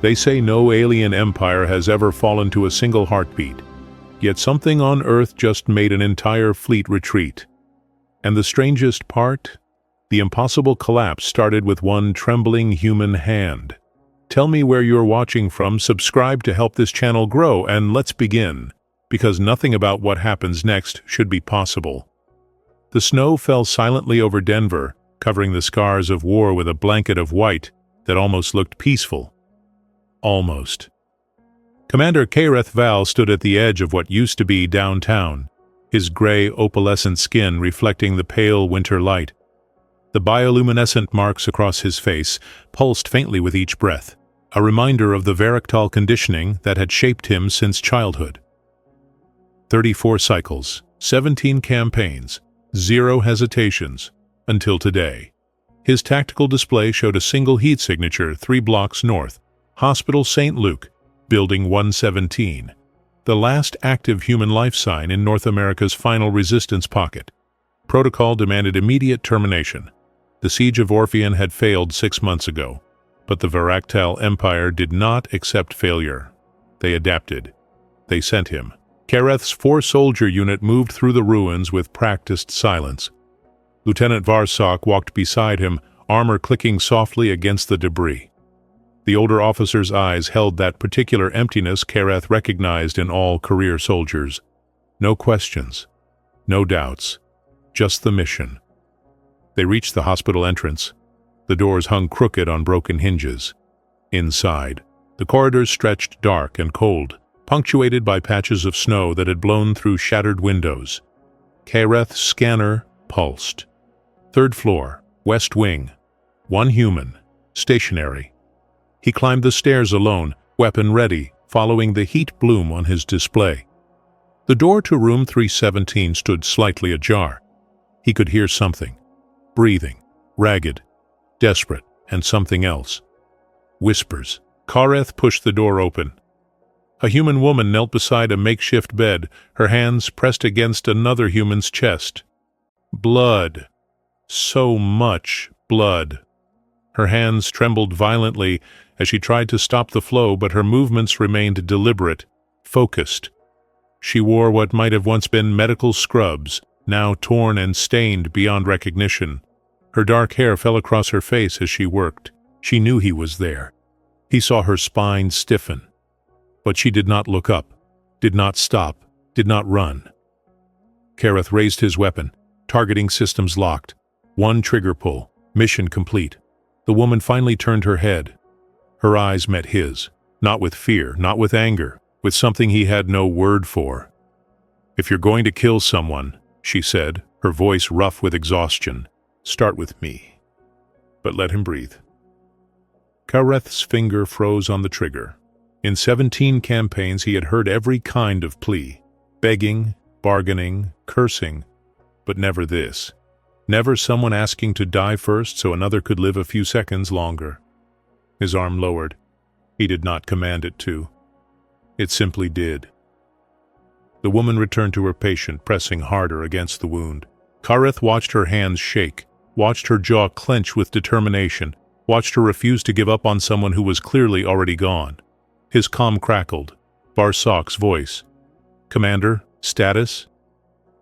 They say no alien empire has ever fallen to a single heartbeat, yet something on Earth just made an entire fleet retreat. And the strangest part? The impossible collapse started with one trembling human hand. Tell me where you're watching from, subscribe to help this channel grow, and let's begin, because nothing about what happens next should be possible. The snow fell silently over Denver, covering the scars of war with a blanket of white that almost looked peaceful. Almost. Commander Kareth Val stood at the edge of what used to be downtown, his gray opalescent skin reflecting the pale winter light. The bioluminescent marks across his face pulsed faintly with each breath, a reminder of the Varictal conditioning that had shaped him since childhood. 34 cycles, 17 campaigns, 0 hesitations, until today. His tactical display showed a single heat signature 3 blocks north, Hospital St. Luke, Building 117, the last active human life sign in North America's final resistance pocket. Protocol demanded immediate termination. The siege of Orpheon had failed 6 months ago, but the Varictal Empire did not accept failure. They adapted. They sent him. Kareth's 4-soldier unit moved through the ruins with practiced silence. Lieutenant Varsok walked beside him, armor clicking softly against the debris. The older officer's eyes held that particular emptiness Kareth recognized in all career soldiers. No questions, no doubts, just the mission. They reached the hospital entrance. The doors hung crooked on broken hinges. Inside, the corridors stretched dark and cold, punctuated by patches of snow that had blown through shattered windows. Kareth's scanner pulsed. 3rd floor, west wing. 1 human, stationary. He climbed the stairs alone, weapon ready, following the heat bloom on his display. The door to room 317 stood slightly ajar. He could hear something. Breathing, ragged, desperate, and something else. Whispers. Kareth pushed the door open. A human woman knelt beside a makeshift bed, her hands pressed against another human's chest. Blood. So much blood. Her hands trembled violently as she tried to stop the flow, but her movements remained deliberate, focused. She wore what might have once been medical scrubs, now torn and stained beyond recognition. Her dark hair fell across her face as she worked. She knew he was there. He saw her spine stiffen. But she did not look up, did not stop, did not run. Kareth raised his weapon, targeting systems locked. 1 trigger pull, mission complete. The woman finally turned her head. Her eyes met his, not with fear, not with anger, with something he had no word for. "If you're going to kill someone," she said, her voice rough with exhaustion, "start with me. But let him breathe." Kareth's finger froze on the trigger. In 17 campaigns he had heard every kind of plea, begging, bargaining, cursing, but never this. Never someone asking to die first so another could live a few seconds longer. His arm lowered. He did not command it to. It simply did. The woman returned to her patient, pressing harder against the wound. Kareth watched her hands shake, watched her jaw clench with determination, watched her refuse to give up on someone who was clearly already gone. His comm crackled. Varsok's voice. "Commander, status?"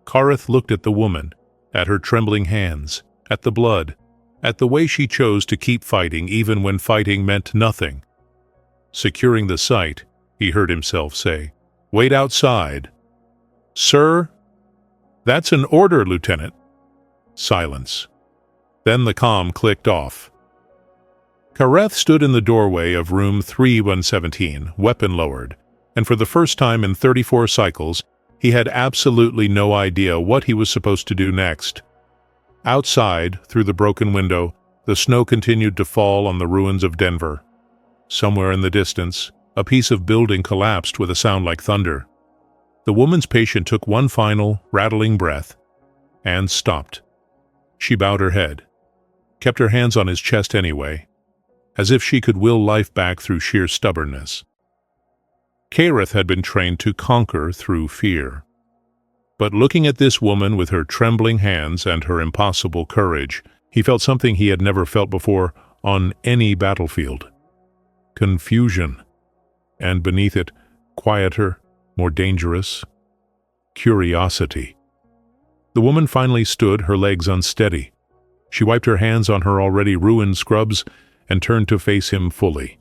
Kareth looked at the woman, at her trembling hands, at the blood, at the way she chose to keep fighting even when fighting meant nothing. Securing the site, he heard himself say, "Wait outside." "Sir?" "That's an order, Lieutenant." Silence. Then the comm clicked off. Kareth stood in the doorway of room 3117, weapon lowered, and for the first time in 34 cycles, he had absolutely no idea what he was supposed to do next. Outside, through the broken window, the snow continued to fall on the ruins of Denver. Somewhere in the distance, a piece of building collapsed with a sound like thunder. The woman's patient took one final, rattling breath, and stopped. She bowed her head, kept her hands on his chest anyway, as if she could will life back through sheer stubbornness. Kareth had been trained to conquer through fear. But looking at this woman with her trembling hands and her impossible courage, he felt something he had never felt before on any battlefield. confusion, and beneath it, quieter, more dangerous, curiosity. The woman finally stood, her legs unsteady. She wiped her hands on her already ruined scrubs and turned to face him fully.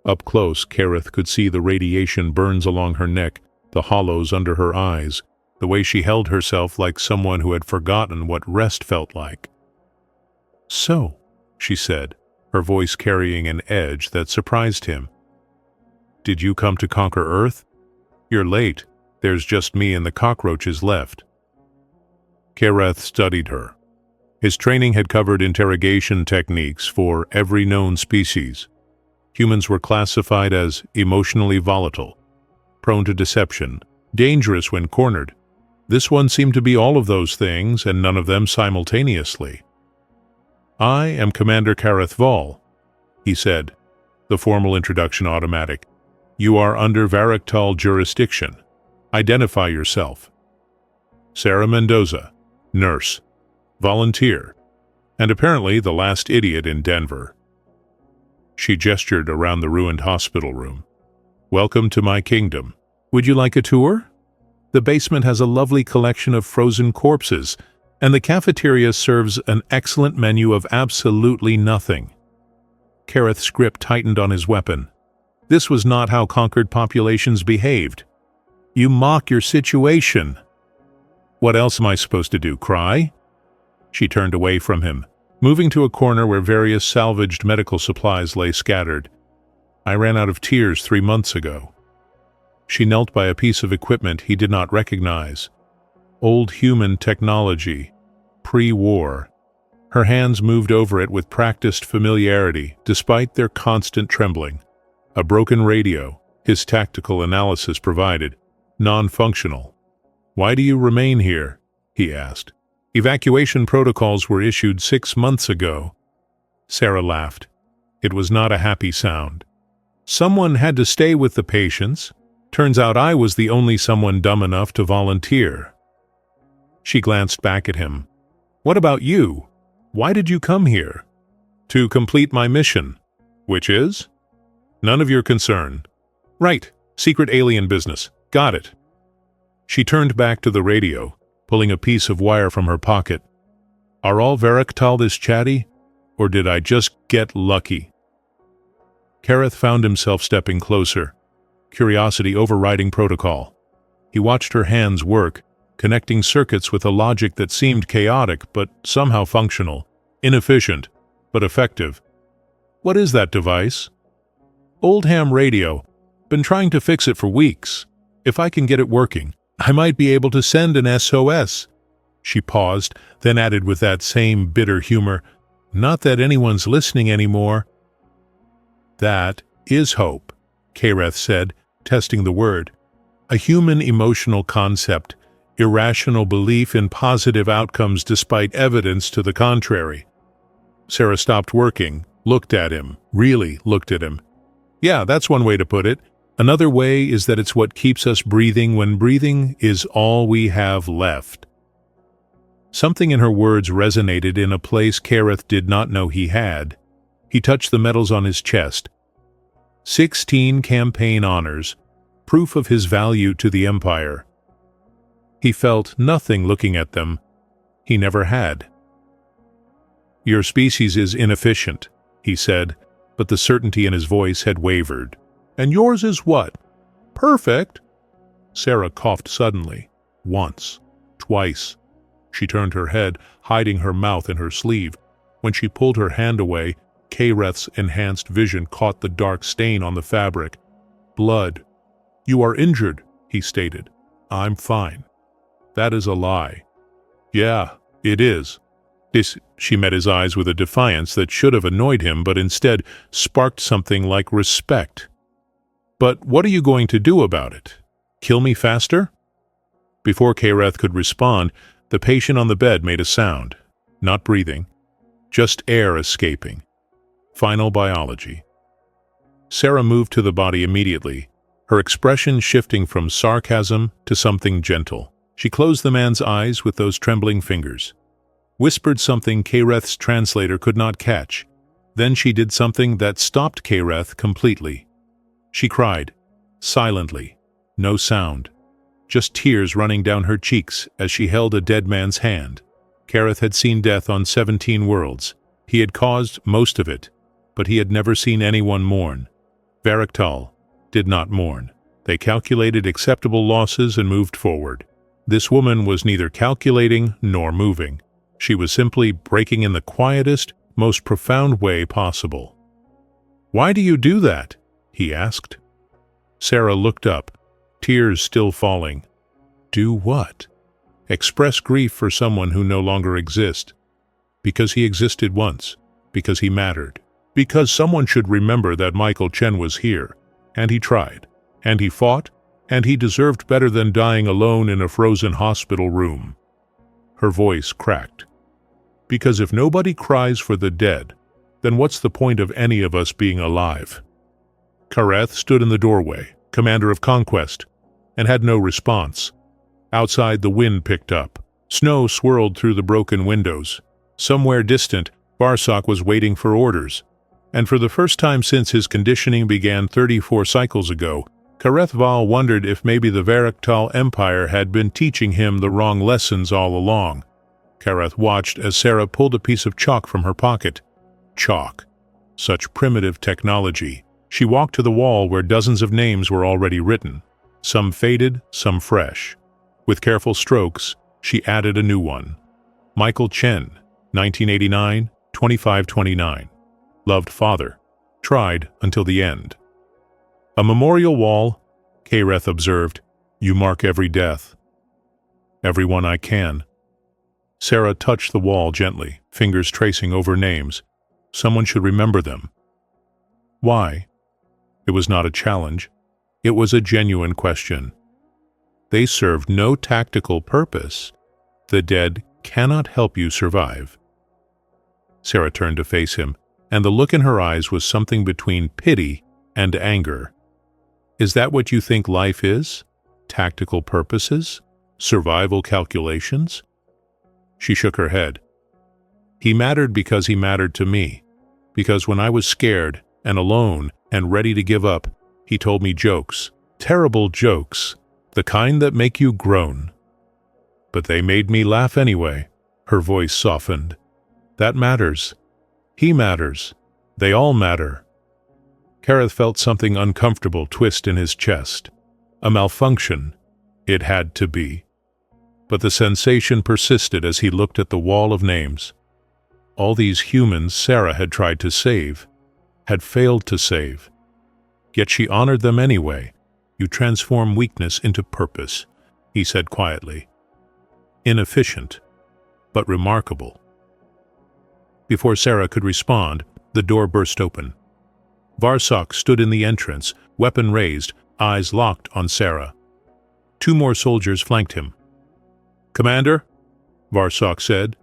Up close, Kareth could see the radiation burns along her neck, the hollows under her eyes, the way she held herself like someone who had forgotten what rest felt like. "So," she said, her voice carrying an edge that surprised him. "Did you come to conquer Earth? You're late. There's just me and the cockroaches left." Kareth studied her. His training had covered interrogation techniques for every known species. Humans were classified as emotionally volatile, prone to deception, dangerous when cornered. This one seemed to be all of those things, and none of them simultaneously. "I am Commander Kareth Val," he said, the formal introduction automatic. "You are under Varictal jurisdiction. Identify yourself." Sarah Mendoza, nurse, volunteer, and apparently the last idiot in Denver. She gestured around the ruined hospital room. "Welcome to my kingdom. Would you like a tour? The basement has a lovely collection of frozen corpses, and the cafeteria serves an excellent menu of absolutely nothing." Kareth's grip tightened on his weapon. This was not how conquered populations behaved. "You mock your situation." "What else am I supposed to do, cry?" She turned away from him, moving to a corner where various salvaged medical supplies lay scattered. "I ran out of tears 3 months ago." She knelt by a piece of equipment he did not recognize. Old human technology, pre-war. Her hands moved over it with practiced familiarity, despite their constant trembling. A broken radio, his tactical analysis provided, non-functional. "Why do you remain here?" he asked. "Evacuation protocols were issued 6 months ago." Sarah laughed. It was not a happy sound. "Someone had to stay with the patients. Turns out I was the only someone dumb enough to volunteer." She glanced back at him. "What about you? Why did you come here?" "To complete my mission." "Which is?" "None of your concern." "Right, secret alien business. Got it." She turned back to the radio, pulling a piece of wire from her pocket. "Are all Varictal this chatty? Or did I just get lucky?" Kareth found himself stepping closer, curiosity overriding protocol. He watched her hands work, connecting circuits with a logic that seemed chaotic but somehow functional, inefficient but effective. "What is that device?" "Old ham radio. Been trying to fix it for weeks. If I can get it working, I might be able to send an SOS." She paused, then added with that same bitter humor, "Not that anyone's listening anymore." "That is hope," Kareth said, testing the word. "A human emotional concept, irrational belief in positive outcomes despite evidence to the contrary." Sarah stopped working, looked at him, really looked at him. "Yeah, that's one way to put it. Another way is that it's what keeps us breathing when breathing is all we have left." Something in her words resonated in a place Kareth did not know he had. He touched the medals on his chest. 16 campaign honors, proof of his value to the Empire. He felt nothing looking at them. He never had. "Your species is inefficient," he said, but the certainty in his voice had wavered. "And yours is what? Perfect?" Sarah coughed suddenly. Once. Twice. She turned her head, hiding her mouth in her sleeve. When she pulled her hand away, Kareth's enhanced vision caught the dark stain on the fabric. "Blood." "You are injured," he stated. "I'm fine." "That is a lie." "Yeah, it is." She met his eyes with a defiance that should have annoyed him, but instead sparked something like respect. "But what are you going to do about it? Kill me faster?" Before Kareth could respond, the patient on the bed made a sound. Not breathing, just air escaping. Final biology. Sarah moved to the body immediately, her expression shifting from sarcasm to something gentle. She closed the man's eyes with those trembling fingers. Whispered something Kareth's translator could not catch. Then she did something that stopped Kareth completely. She cried, silently, no sound, just tears running down her cheeks as she held a dead man's hand. Kareth had seen death on 17 worlds. He had caused most of it, but he had never seen anyone mourn. Variktal did not mourn. They calculated acceptable losses and moved forward. This woman was neither calculating nor moving. She was simply breaking in the quietest, most profound way possible. "Why do you do that?" he asked. Sarah looked up, tears still falling. "Do what?" "Express grief for someone who no longer exists. Because he existed once. Because he mattered. Because someone should remember that Michael Chen was here. And he tried. And he fought. And he deserved better than dying alone in a frozen hospital room." Her voice cracked. "Because if nobody cries for the dead, then what's the point of any of us being alive?" Kareth stood in the doorway, commander of conquest, and had no response. Outside, the wind picked up. Snow swirled through the broken windows. Somewhere distant, Varsock was waiting for orders. And for the first time since his conditioning began 34 cycles ago, Kareth Val wondered if maybe the Variktal Empire had been teaching him the wrong lessons all along. Kareth watched as Sarah pulled a piece of chalk from her pocket. Chalk. Such primitive technology. She walked to the wall where dozens of names were already written. Some faded, some fresh. With careful strokes, she added a new one. Michael Chen, 1989, 2529. Loved father. Tried until the end. "A memorial wall," Kareth observed. "You mark every death." "Everyone I can." Sarah touched the wall gently, fingers tracing over names. Someone should remember them. Why? It was not a challenge. It was a genuine question. They served no tactical purpose. The dead cannot help you survive. Sarah turned to face him, and the look in her eyes was something between pity and anger. "Is that what you think life is? Tactical purposes? Survival calculations?" She shook her head. "He mattered because he mattered to me. Because when I was scared and alone and ready to give up, he told me jokes. Terrible jokes. The kind that make you groan. But they made me laugh anyway." Her voice softened. "That matters. He matters. They all matter." Kareth felt something uncomfortable twist in his chest. A malfunction. It had to be. But the sensation persisted as he looked at the wall of names. All these humans Sarah had tried to save, had failed to save. Yet she honored them anyway. "You transform weakness into purpose," he said quietly. "Inefficient, but remarkable." Before Sarah could respond, the door burst open. Varsock stood in the entrance, weapon raised, eyes locked on Sarah. 2 more soldiers flanked him. "Commander," Varsock said,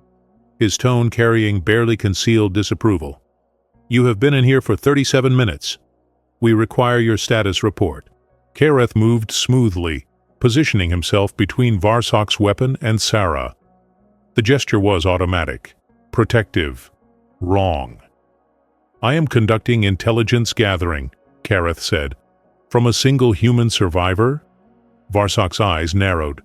his tone carrying barely concealed disapproval. "You have been in here for 37 minutes. We require your status report." Kareth moved smoothly, positioning himself between Varsock's weapon and Sarah. The gesture was automatic, protective, wrong. "I am conducting intelligence gathering," Kareth said. "From a single human survivor?" Varsock's eyes narrowed.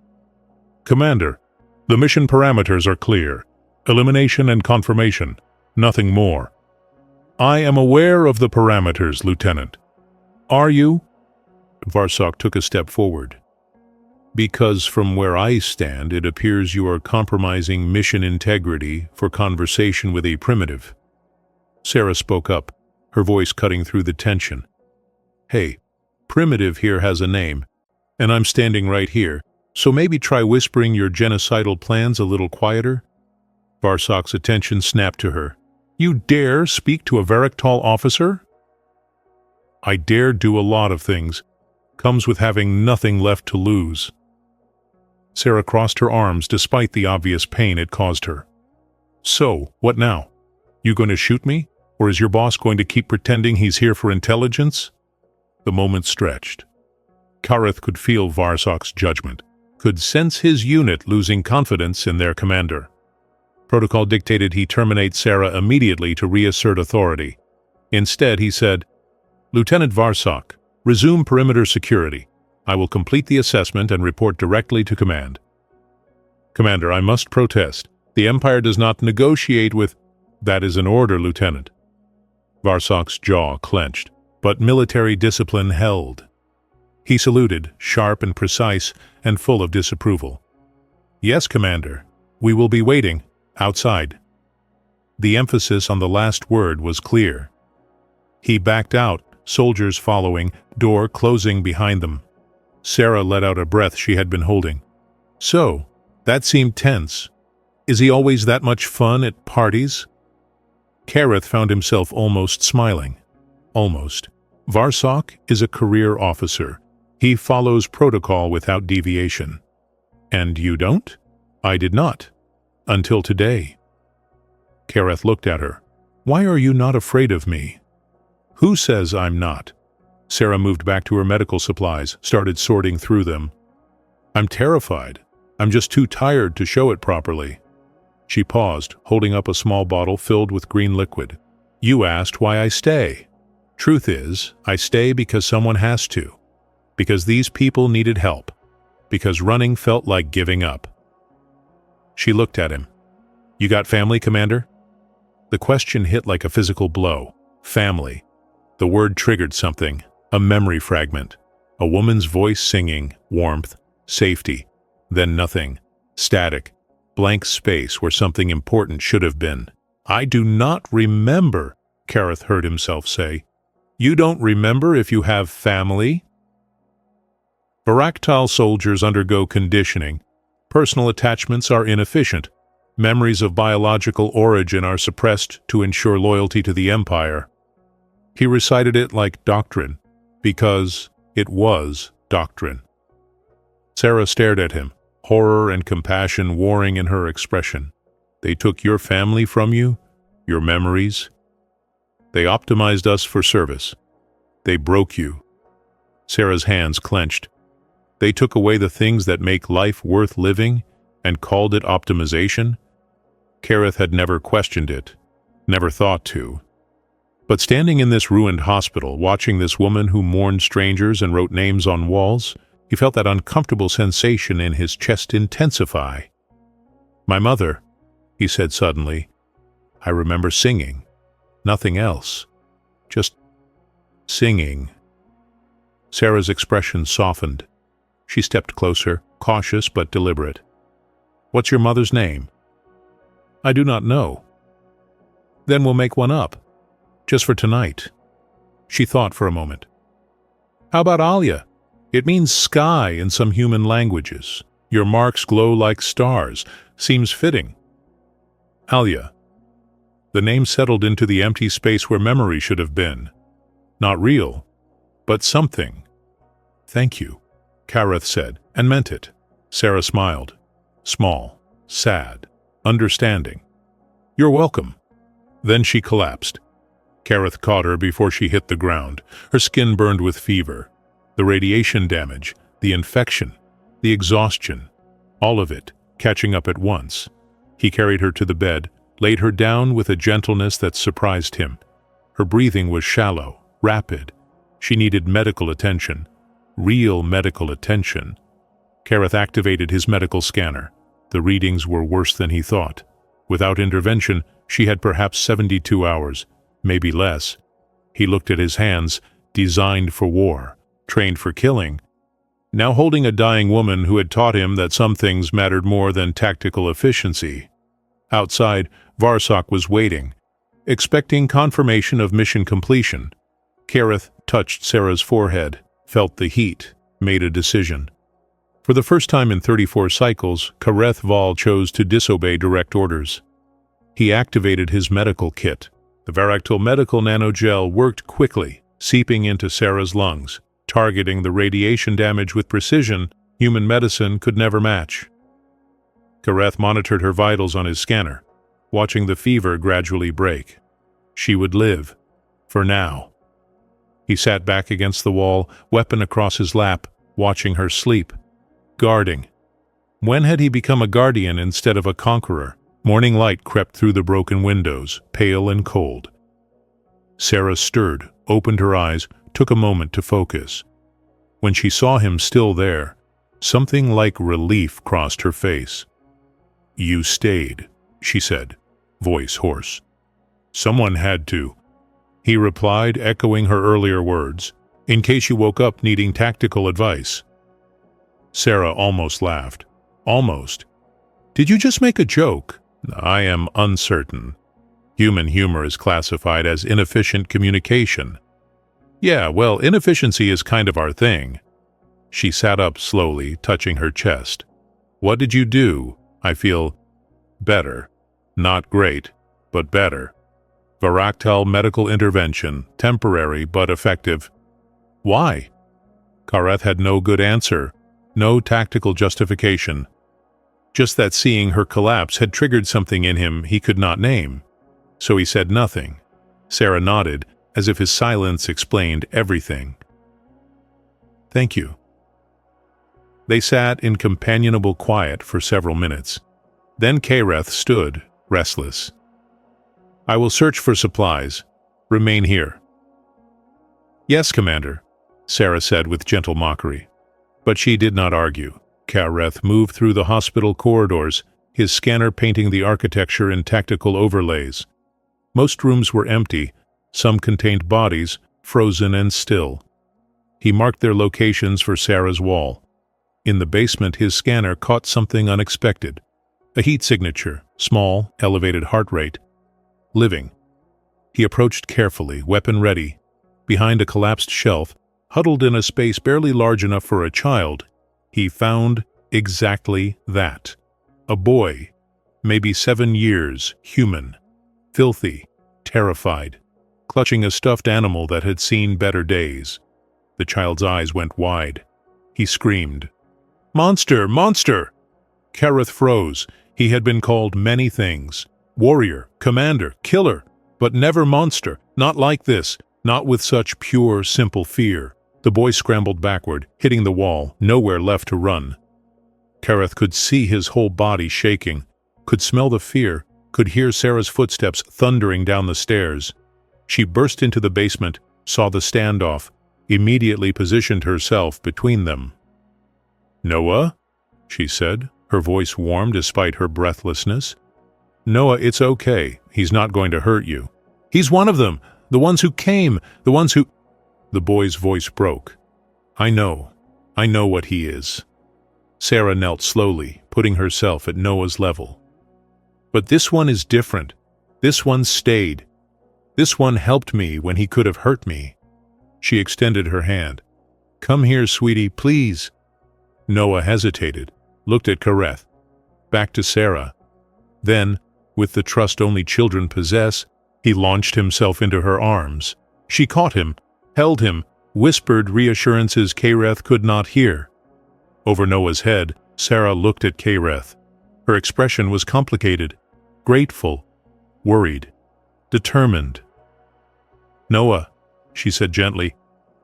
"Commander, the mission parameters are clear. Elimination and confirmation, nothing more." "I am aware of the parameters, Lieutenant." "Are you?" Varsock took a step forward. "Because from where I stand, it appears you are compromising mission integrity for conversation with a primitive." Sarah spoke up, her voice cutting through the tension. "Hey, primitive here has a name, and I'm standing right here, so maybe try whispering your genocidal plans a little quieter." Varsock's attention snapped to her. "You dare speak to a Variktal officer?" "I dare do a lot of things. Comes with having nothing left to lose." Sarah crossed her arms despite the obvious pain it caused her. "So, what now? You going to shoot me? Or is your boss going to keep pretending he's here for intelligence?" The moment stretched. Kareth could feel Varsock's judgment, could sense his unit losing confidence in their commander. Protocol dictated he terminate Sarah immediately to reassert authority. Instead, he said, "Lieutenant Varsok, resume perimeter security. I will complete the assessment and report directly to command." "Commander, I must protest. The Empire does not negotiate with—" "That is an order, Lieutenant." Varsok's jaw clenched, but military discipline held. He saluted, sharp and precise, and full of disapproval. "Yes, Commander. We will be waiting, outside." The emphasis on the last word was clear. He backed out, soldiers following, door closing behind them. Sarah let out a breath she had been holding. So, that seemed tense. Is he always that much fun at parties? Kareth found himself almost smiling. Almost. Varsok is a career officer. He follows protocol without deviation. And you don't? I did not. Until today. Kareth looked at her. Why are you not afraid of me? Who says I'm not? Sarah moved back to her medical supplies, started sorting through them. I'm terrified. I'm just too tired to show it properly. She paused, holding up a small bottle filled with green liquid. You asked why I stay. Truth is, I stay because someone has to. Because these people needed help. Because running felt like giving up. She looked at him. You got family, Commander? The question hit like a physical blow. Family. The word triggered something. A memory fragment. A woman's voice singing, warmth, safety. Then nothing. Static. Blank space where something important should have been. I do not remember, Kareth heard himself say. You don't remember if you have family? Baraktal soldiers undergo conditioning. Personal attachments are inefficient. Memories of biological origin are suppressed to ensure loyalty to the Empire. He recited it like doctrine, because it was doctrine. Sarah stared at him, horror and compassion warring in her expression. They took your family from you, your memories. They optimized us for service. They broke you. Sarah's hands clenched. They took away the things that make life worth living and called it optimization. Kareth had never questioned it, never thought to. But standing in this ruined hospital, watching this woman who mourned strangers and wrote names on walls, he felt that uncomfortable sensation in his chest intensify. My mother, he said suddenly. I remember singing. Nothing else. Just singing. Sarah's expression softened. She stepped closer, cautious but deliberate. What's your mother's name? I do not know. Then we'll make one up. Just for tonight. She thought for a moment. How about Alia? It means sky in some human languages. Your marks glow like stars. Seems fitting. Alia. The name settled into the empty space where memory should have been. Not real, but something. Thank you, Kareth said, and meant it. Sarah smiled. Small, sad, understanding. You're welcome. Then she collapsed. Kareth caught her before she hit the ground. Her skin burned with fever. The radiation damage, the infection, the exhaustion, all of it catching up at once. He carried her to the bed, laid her down with a gentleness that surprised him. Her breathing was shallow, rapid. She needed medical attention, real medical attention. Kareth activated his medical scanner. The readings were worse than he thought. Without intervention, she had perhaps 72 hours. Maybe less. He looked at his hands, designed for war, trained for killing, now holding a dying woman who had taught him that some things mattered more than tactical efficiency. Outside, Varsok was waiting, expecting confirmation of mission completion. Kareth touched Sarah's forehead, felt the heat, made a decision. For the first time in 34 cycles, Kareth Val chose to disobey direct orders. He activated his medical kit. The Varactyl medical nanogel worked quickly, seeping into Sarah's lungs, targeting the radiation damage with precision human medicine could never match. Kareth monitored her vitals on his scanner, watching the fever gradually break. She would live, for now. He sat back against the wall, weapon across his lap, watching her sleep, guarding. When had he become a guardian instead of a conqueror? Morning light crept through the broken windows, pale and cold. Sarah stirred, opened her eyes, took a moment to focus. When she saw him still there, something like relief crossed her face. "You stayed," she said, voice hoarse. "Someone had to," he replied, echoing her earlier words, "in case you woke up needing tactical advice." Sarah almost laughed. Almost. "Did you just make a joke?" "I am uncertain. Human humor is classified as inefficient communication." "Yeah, well, inefficiency is kind of our thing." She sat up slowly, touching her chest. "What did you do?" "I feel better. Not great, but better. Varactile medical intervention, temporary but effective." "Why?" Kareth had no good answer, no tactical justification. Just that seeing her collapse had triggered something in him he could not name. So he said nothing. Sarah nodded, as if his silence explained everything. "Thank you." They sat in companionable quiet for several minutes. Then Kareth stood, restless. "I will search for supplies. Remain here." "Yes, Commander," Sarah said with gentle mockery. But she did not argue. Kareth moved through the hospital corridors, his scanner painting the architecture in tactical overlays. Most rooms were empty, some contained bodies, frozen and still. He marked their locations for Sarah's wall. In the basement, his scanner caught something unexpected. A heat signature, small, elevated heart rate. Living. He approached carefully, weapon ready. Behind a collapsed shelf, huddled in a space barely large enough for a child, he found exactly that. A boy, maybe 7 years, human, filthy, terrified, clutching a stuffed animal that had seen better days. The child's eyes went wide. He screamed, "Monster! Monster!" Kareth froze. He had been called many things. Warrior, commander, killer, but never monster. Not like this, not with such pure, simple fear. The boy scrambled backward, hitting the wall, nowhere left to run. Kareth could see his whole body shaking, could smell the fear, could hear Sarah's footsteps thundering down the stairs. She burst into the basement, saw the standoff, immediately positioned herself between them. "Noah?" she said, her voice warm despite her breathlessness. "Noah, it's okay. He's not going to hurt you." "He's one of them! The ones who came! The ones who—" The boy's voice broke. I know what he is." Sarah knelt slowly, putting herself at Noah's level. "But this one is different. This one stayed. This one helped me when he could have hurt me." She extended her hand. "Come here, sweetie, please." Noah hesitated, looked at Kareth, back to Sarah. Then, with the trust only children possess, he launched himself into her arms. She caught him, held him, whispered reassurances Kareth could not hear. Over Noah's head, Sarah looked at Kareth. Her expression was complicated, grateful, worried, determined. "Noah," she said gently,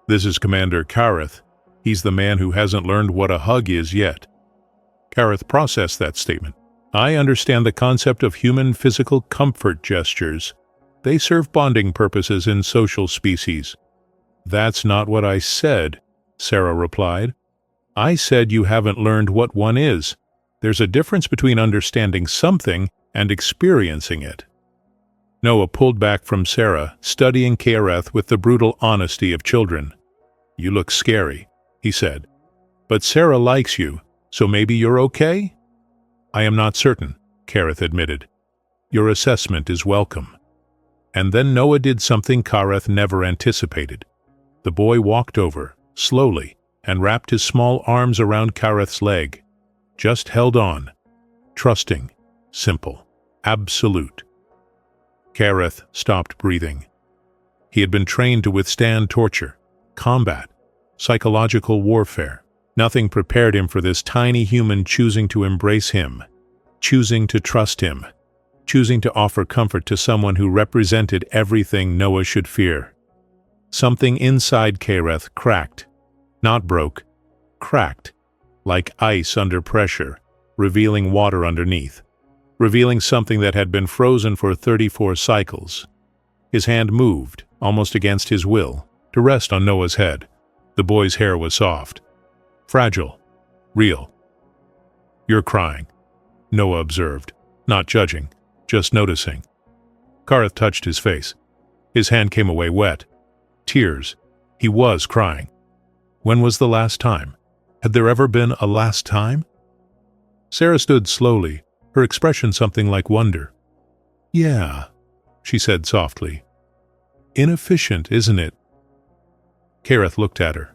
"this is Commander Kareth. He's the man who hasn't learned what a hug is yet." Kareth processed that statement. "I understand the concept of human physical comfort gestures. They serve bonding purposes in social species." "That's not what I said," Sarah replied. "I said you haven't learned what one is. There's a difference between understanding something and experiencing it." Noah pulled back from Sarah, studying Kareth with the brutal honesty of children. "You look scary," he said. "But Sarah likes you, so maybe you're okay?" "I am not certain," Kareth admitted. "Your assessment is welcome." And then Noah did something Kareth never anticipated. The boy walked over, slowly, and wrapped his small arms around Kareth's leg. Just held on. Trusting. Simple. Absolute. Kareth stopped breathing. He had been trained to withstand torture, combat, psychological warfare. Nothing prepared him for this tiny human choosing to embrace him, choosing to trust him, choosing to offer comfort to someone who represented everything Noah should fear. Something inside Kareth cracked, not broke, cracked, like ice under pressure, revealing water underneath, revealing something that had been frozen for 34 cycles. His hand moved, almost against his will, to rest on Noah's head. The boy's hair was soft, fragile, real. "You're crying," Noah observed, not judging, just noticing. Kareth touched his face. His hand came away wet. Tears. He was crying. When was the last time? Had there ever been a last time? Sarah stood slowly, her expression something like wonder. "Yeah," she said softly. "Inefficient, isn't it?" Kareth looked at her,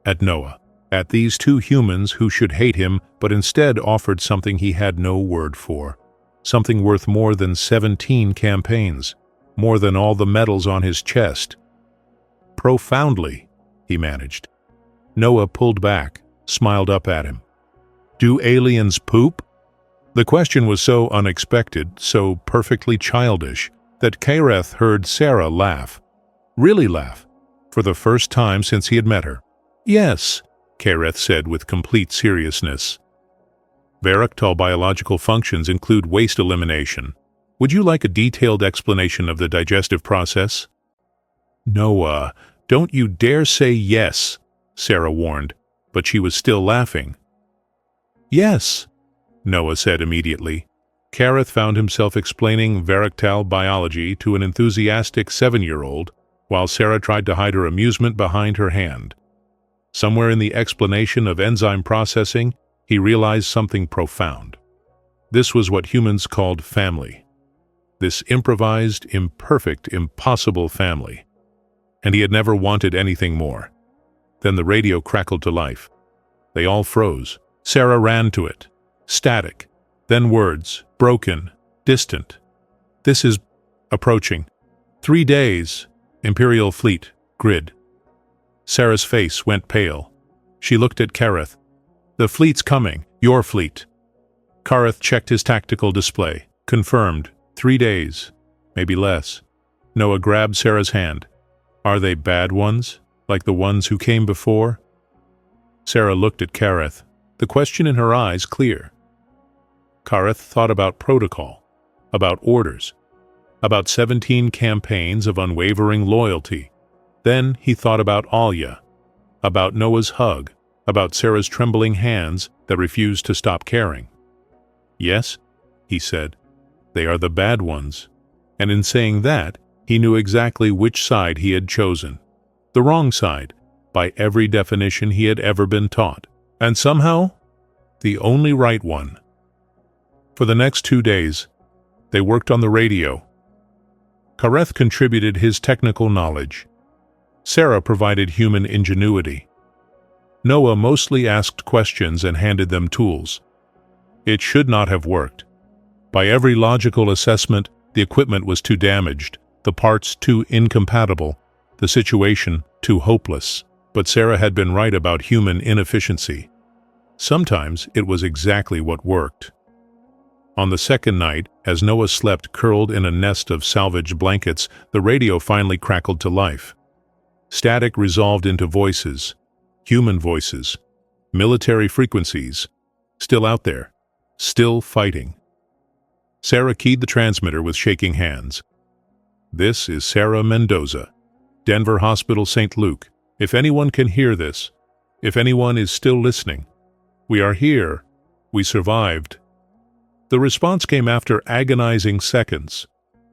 at Noah, at these two humans who should hate him but instead offered something he had no word for, something worth more than 17 campaigns, more than all the medals on his chest. "Profoundly," he managed. Noah pulled back, smiled up at him. "Do aliens poop?" The question was so unexpected, so perfectly childish, that Kareth heard Sarah laugh. Really laugh, for the first time since he had met her. "Yes," Kareth said with complete seriousness. Varactal biological functions include waste elimination. Would you like a detailed explanation of the digestive process? "Noah, don't you dare say yes," Sarah warned, but she was still laughing. "Yes," Noah said immediately. Kareth found himself explaining Varactal biology to an enthusiastic 7-year-old, while Sarah tried to hide her amusement behind her hand. Somewhere in the explanation of enzyme processing, he realized something profound. This was what humans called family. This improvised, imperfect, impossible family. And he had never wanted anything more. Then the radio crackled to life. They all froze. Sarah ran to it. Static. Then words. Broken. Distant. "This is approaching. 3 days. Imperial Fleet. Grid." Sarah's face went pale. She looked at Kareth. "The fleet's coming. Your fleet." Kareth checked his tactical display. Confirmed. 3 days. Maybe less. Noah grabbed Sarah's hand. "Are they bad ones? Like the ones who came before?" Sarah looked at Kareth, the question in her eyes clear. Kareth thought about protocol, about orders, about 17 campaigns of unwavering loyalty. Then he thought about Alya, about Noah's hug, about Sarah's trembling hands that refused to stop caring. "Yes," he said, "they are the bad ones." And in saying that, he knew exactly which side he had chosen. The wrong side, by every definition he had ever been taught. And somehow, the only right one. For the next 2 days, they worked on the radio. Kareth contributed his technical knowledge. Sarah provided human ingenuity. Noah mostly asked questions and handed them tools. It should not have worked. By every logical assessment, the equipment was too damaged, the parts too incompatible, the situation too hopeless. But Sarah had been right about human inefficiency. Sometimes it was exactly what worked. On the second night, as Noah slept curled in a nest of salvaged blankets, the radio finally crackled to life. Static resolved into voices, human voices, military frequencies, still out there, still fighting. Sarah keyed the transmitter with shaking hands. "This is Sarah Mendoza, Denver Hospital, St. Luke. If anyone can hear this, if anyone is still listening, we are here. We survived." The response came after agonizing seconds.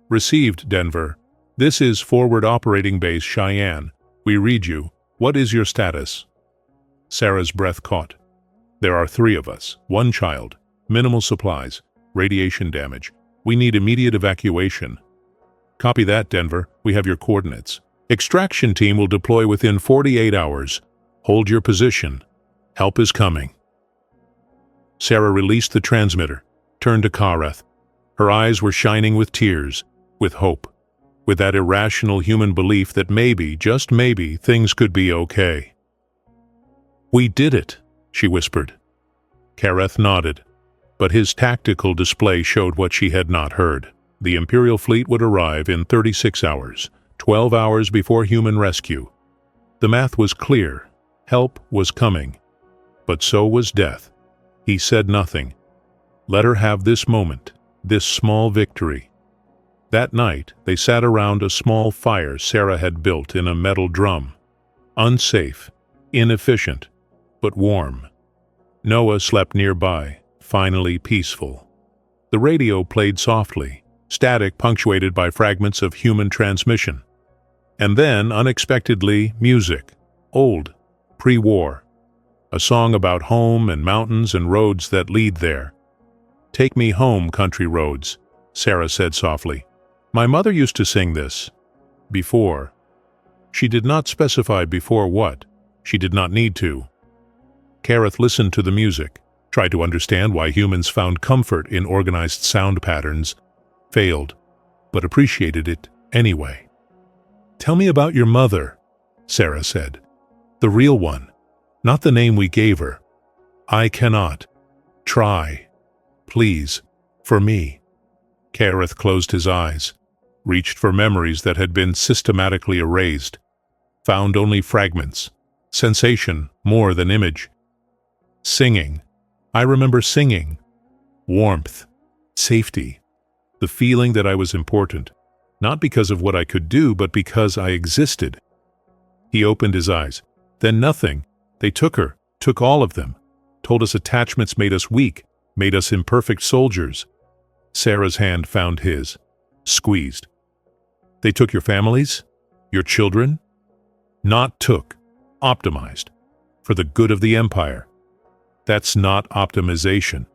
"Received, Denver. This is Forward Operating Base Cheyenne. We read you. What is your status?" Sarah's breath caught. "There are 3 of us, 1 child, minimal supplies, radiation damage. We need immediate evacuation." "Copy that, Denver. We have your coordinates. Extraction team will deploy within 48 hours. Hold your position. Help is coming." Sarah released the transmitter, turned to Kareth. Her eyes were shining with tears, with hope, with that irrational human belief that maybe, just maybe, things could be okay. "We did it," she whispered. Kareth nodded, but his tactical display showed what she had not heard. The Imperial fleet would arrive in 36 hours, 12 hours before human rescue. The math was clear. Help was coming. But so was death. He said nothing. Let her have this moment, this small victory. That night, they sat around a small fire Sarah had built in a metal drum. Unsafe, inefficient, but warm. Noah slept nearby, finally peaceful. The radio played softly, static punctuated by fragments of human transmission. And then, unexpectedly, music. Old, pre-war. A song about home and mountains and roads that lead there. "Take me home, country roads," Sarah said softly. "My mother used to sing this. Before." She did not specify before what. She did not need to. Kareth listened to the music, tried to understand why humans found comfort in organized sound patterns, failed, but appreciated it anyway. "Tell me about your mother," Sarah said. "The real one, not the name we gave her. I cannot. Try. Please. For me." Kareth closed his eyes, reached for memories that had been systematically erased, found only fragments, sensation more than image. Singing. I remember singing. Warmth. Safety. The feeling that I was important, not because of what I could do, but because I existed. He opened his eyes. Then nothing. They took her, took all of them, told us attachments made us weak, made us imperfect soldiers. Sarah's hand found his, squeezed. "They took your families? Your children?" "Not took, optimized. For the good of the Empire. That's not optimization.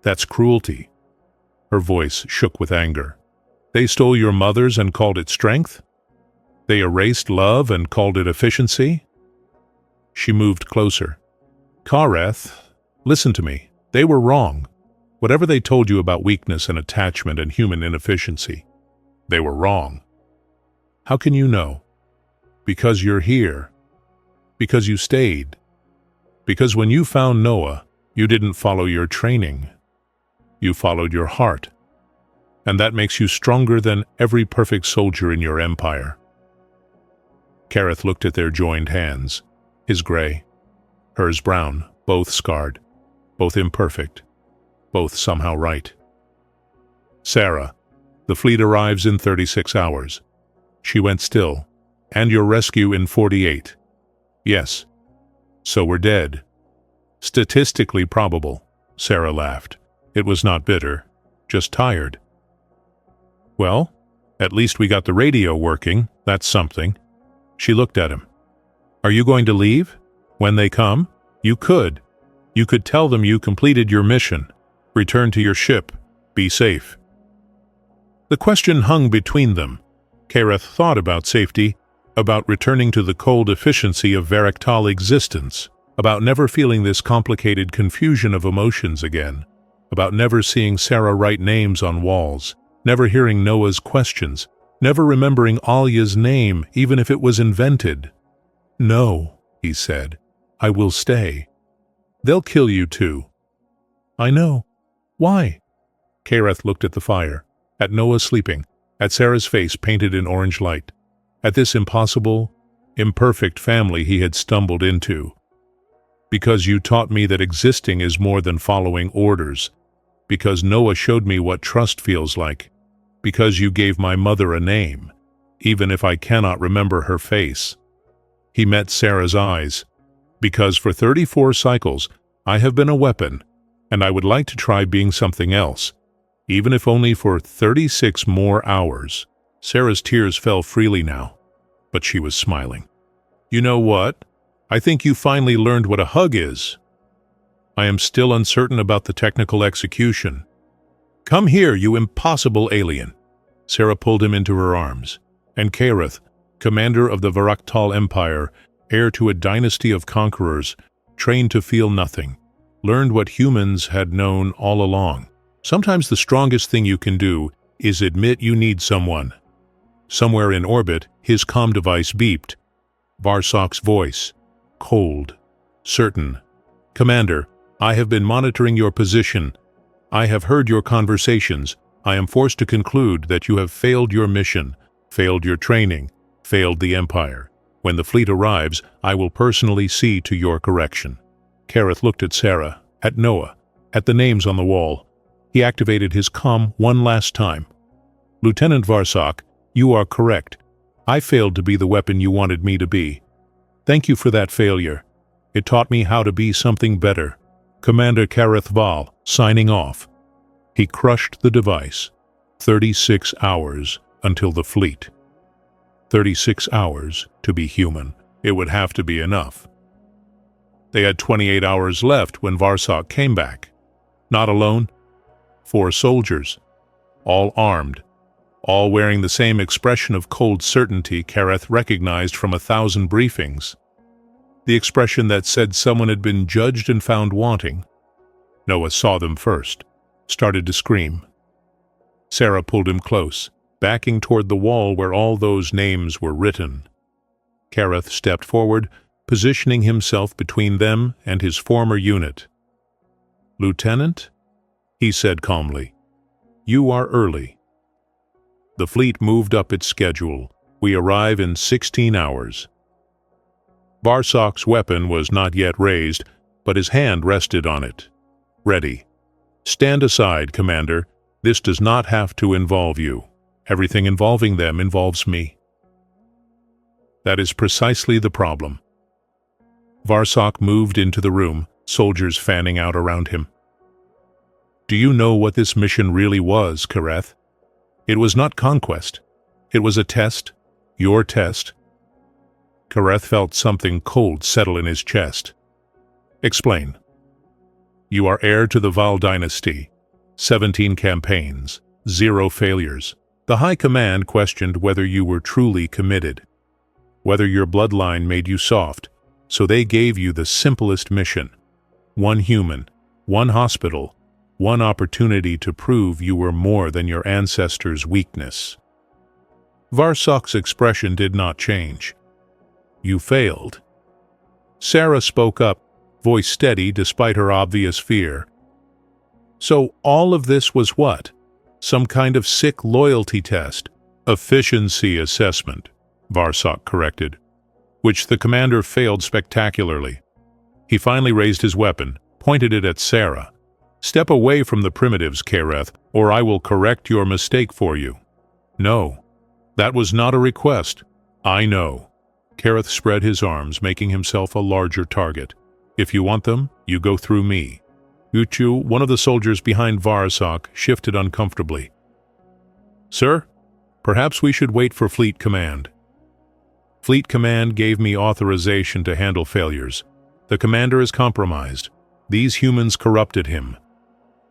That's cruelty." Her voice shook with anger. "They stole your mothers and called it strength? They erased love and called it efficiency?" She moved closer. "Kareth, listen to me. They were wrong. Whatever they told you about weakness and attachment and human inefficiency, they were wrong. How can you know? Because you're here. Because you stayed. Because when you found Noah, you didn't follow your training. You followed your heart. And that makes you stronger than every perfect soldier in your empire." Kareth looked at their joined hands, his gray, hers brown, both scarred, both imperfect, both somehow right. "Sarah, the fleet arrives in 36 hours. She went still, and your rescue in 48. Yes. So we're dead." "Statistically probable," Sarah laughed. It was not bitter, just tired. "Well, at least we got the radio working, that's something." She looked at him. "Are you going to leave? When they come? You could. You could tell them you completed your mission. Return to your ship. Be safe." The question hung between them. Kareth thought about safety, about returning to the cold efficiency of Varactal existence, about never feeling this complicated confusion of emotions again, about never seeing Sarah write names on walls, never hearing Noah's questions, never remembering Alya's name even if it was invented. "No," he said, "I will stay. They'll kill you too." "I know. Why?" Kareth looked at the fire, at Noah sleeping, at Sarah's face painted in orange light, at this impossible, imperfect family he had stumbled into. "Because you taught me that existing is more than following orders. Because Noah showed me what trust feels like. Because you gave my mother a name, even if I cannot remember her face." He met Sarah's eyes. "Because for 34 cycles, I have been a weapon, and I would like to try being something else, even if only for 36 more hours." Sarah's tears fell freely now, but she was smiling. "You know what? I think you finally learned what a hug is. I am still uncertain about the technical execution. Come here, you impossible alien." Sarah pulled him into her arms, and Kareth, commander of the Varactal Empire, heir to a dynasty of conquerors, trained to feel nothing, learned what humans had known all along. Sometimes the strongest thing you can do is admit you need someone. Somewhere in orbit, his comm device beeped. Varsok's voice, cold, certain. "Commander, I have been monitoring your position. I have heard your conversations. I am forced to conclude that you have failed your mission, failed your training, failed the Empire. When the fleet arrives, I will personally see to your correction." Kareth looked at Sarah, at Noah, at the names on the wall. He activated his comm one last time. Lieutenant Varsock, you are correct. I failed to be the weapon you wanted me to be. Thank you for that failure. It taught me how to be something better. Commander Kareth Val, signing off. He crushed the device. 36 hours until the fleet. 36 hours to be human. It would have to be enough. They had 28 hours left when Varsock came back. Not alone. 4 soldiers, all armed, all wearing the same expression of cold certainty Kareth recognized from 1,000 briefings. The expression that said someone had been judged and found wanting. Noah saw them first, started to scream. Sarah pulled him close, backing toward the wall where all those names were written. Kareth stepped forward, positioning himself between them and his former unit. "Lieutenant," he said calmly, "you are early. The fleet moved up its schedule. We arrive in 16 hours. Varsock's weapon was not yet raised, but his hand rested on it. Ready. Stand aside, Commander. This does not have to involve you. Everything involving them involves me. That is precisely the problem. Varsock moved into the room, soldiers fanning out around him. Do you know what this mission really was, Kareth? It was not conquest. It was a test, your test. Kareth felt something cold settle in his chest. Explain. You are heir to the Val dynasty. 17 campaigns, 0 failures. The High Command questioned whether you were truly committed, whether your bloodline made you soft, so they gave you the simplest mission. 1 human, 1 hospital, 1 opportunity to prove you were more than your ancestors' weakness. Varsock's expression did not change. You failed. Sarah spoke up, voice steady despite her obvious fear. So all of this was what? Some kind of sick loyalty test. Efficiency assessment, Varsock corrected, which the commander failed spectacularly. He finally raised his weapon, pointed it at Sarah. Step away from the primitives, Kareth, or I will correct your mistake for you. No, that was not a request. I know. Kareth spread his arms, making himself a larger target. If you want them, you go through me. Uchu, one of the soldiers behind Varsock, shifted uncomfortably. Sir, perhaps we should wait for Fleet Command. Fleet Command gave me authorization to handle failures. The commander is compromised. These humans corrupted him.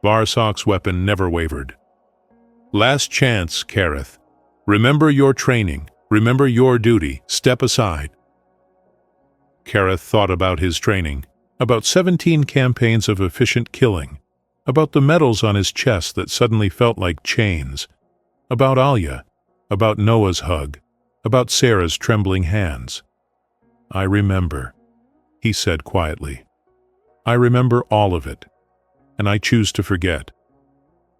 Varsock's weapon never wavered. Last chance, Kareth. Remember your training. Remember your duty. Step aside. Kareth thought about his training, about 17 campaigns of efficient killing, about the medals on his chest that suddenly felt like chains, about Alia, about Noah's hug, about Sarah's trembling hands. I remember, he said quietly. I remember all of it, and I choose to forget.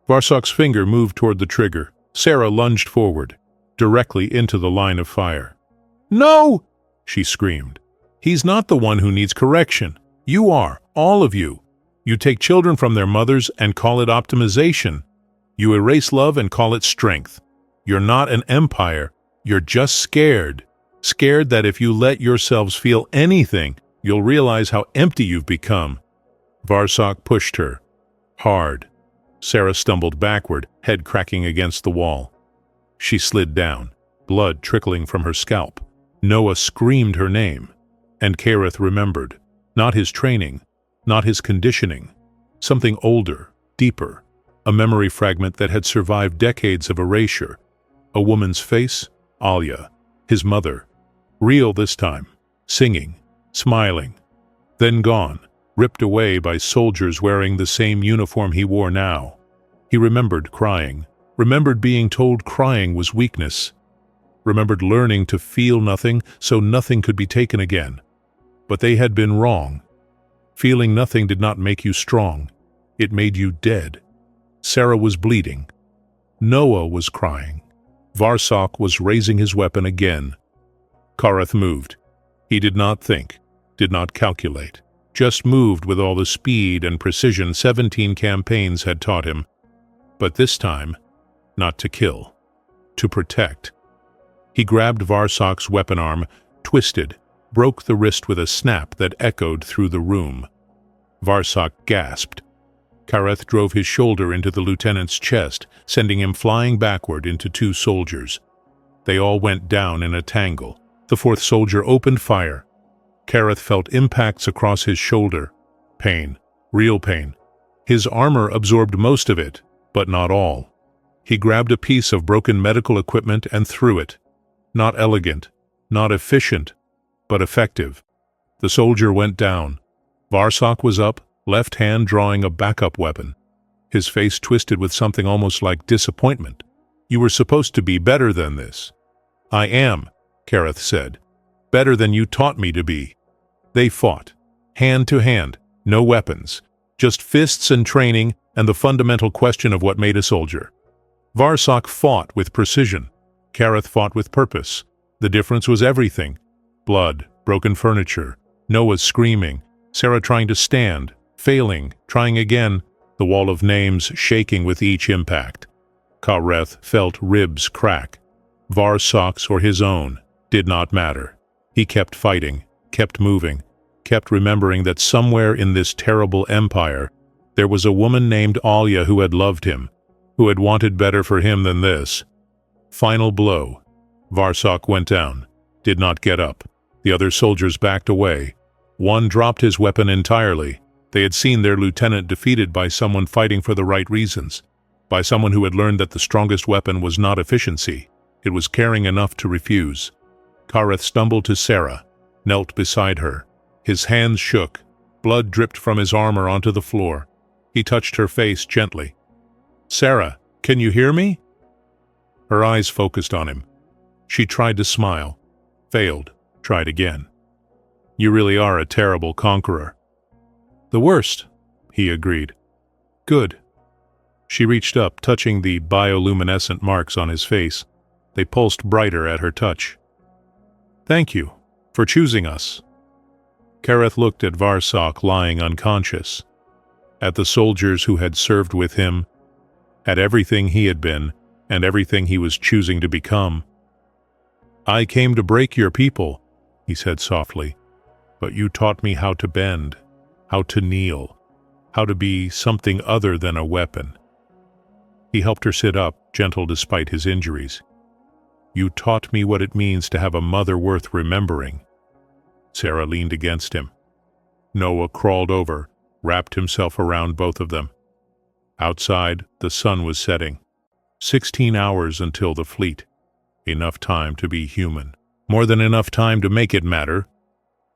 Varsock's finger moved toward the trigger. Sarah lunged forward, directly into the line of fire. No! She screamed. He's not the one who needs correction. You are, all of you. You take children from their mothers and call it optimization. You erase love and call it strength. You're not an empire. You're just scared. Scared that if you let yourselves feel anything, you'll realize how empty you've become. Varsock pushed her. Hard. Sarah stumbled backward, head cracking against the wall. She slid down, blood trickling from her scalp. Noah screamed her name, and Kareth remembered. Not his training, not his conditioning. Something older, deeper. A memory fragment that had survived decades of erasure. A woman's face, Alia, his mother. Real this time, singing, smiling. Then gone, ripped away by soldiers wearing the same uniform he wore now. He remembered crying, remembered being told crying was weakness, remembered learning to feel nothing so nothing could be taken again. But they had been wrong. Feeling nothing did not make you strong. It made you dead. Sarah was bleeding. Noah was crying. Varsock was raising his weapon again. Kareth moved. He did not think, did not calculate, just moved with all the speed and precision 17 campaigns had taught him. But this time, not to kill, to protect. He grabbed Varsok's weapon arm, twisted, broke the wrist with a snap that echoed through the room. Varsok gasped. Kareth drove his shoulder into the lieutenant's chest, sending him flying backward into two soldiers. They all went down in a tangle. The fourth soldier opened fire. Kareth felt impacts across his shoulder. Pain. Real pain. His armor absorbed most of it, but not all. He grabbed a piece of broken medical equipment and threw it. Not elegant, not efficient, but effective. The soldier went down. Varsok was up, left hand drawing a backup weapon. His face twisted with something almost like disappointment. "You were supposed to be better than this." "I am," Kareth said. "Better than you taught me to be." They fought, hand to hand, no weapons, just fists and training and the fundamental question of what made a soldier. Varsok fought with precision. Kareth fought with purpose. The difference was everything. Blood, broken furniture, Noah screaming, Sarah trying to stand, failing, trying again, the wall of names shaking with each impact. Kareth felt ribs crack. Varsok's or his own did not matter. He kept fighting, kept moving, kept remembering that somewhere in this terrible empire there was a woman named Alia who had loved him, who had wanted better for him than this. Final blow. Varsok went down, did not get up. The other soldiers backed away. One dropped his weapon entirely. They had seen their lieutenant defeated by someone fighting for the right reasons, by someone who had learned that the strongest weapon was not efficiency, it was caring enough to refuse. Kareth stumbled to Sarah, knelt beside her. His hands shook. Blood dripped from his armor onto the floor. He touched her face gently. "Sarah, can you hear me?" Her eyes focused on him. She tried to smile, failed, tried again. "You really are a terrible conqueror." "The worst," he agreed. "Good." She reached up, touching the bioluminescent marks on his face. They pulsed brighter at her touch. "Thank you for choosing us." Kareth looked at Varsok lying unconscious, at the soldiers who had served with him, at everything he had been and everything he was choosing to become. "I came to break your people," he said softly, "but you taught me how to bend, how to kneel, how to be something other than a weapon." He helped her sit up, gentle despite his injuries. "You taught me what it means to have a mother worth remembering." Sarah leaned against him. Noah crawled over, wrapped himself around both of them. Outside, the sun was setting. 16 hours until the fleet. Enough time to be human. More than enough time to make it matter.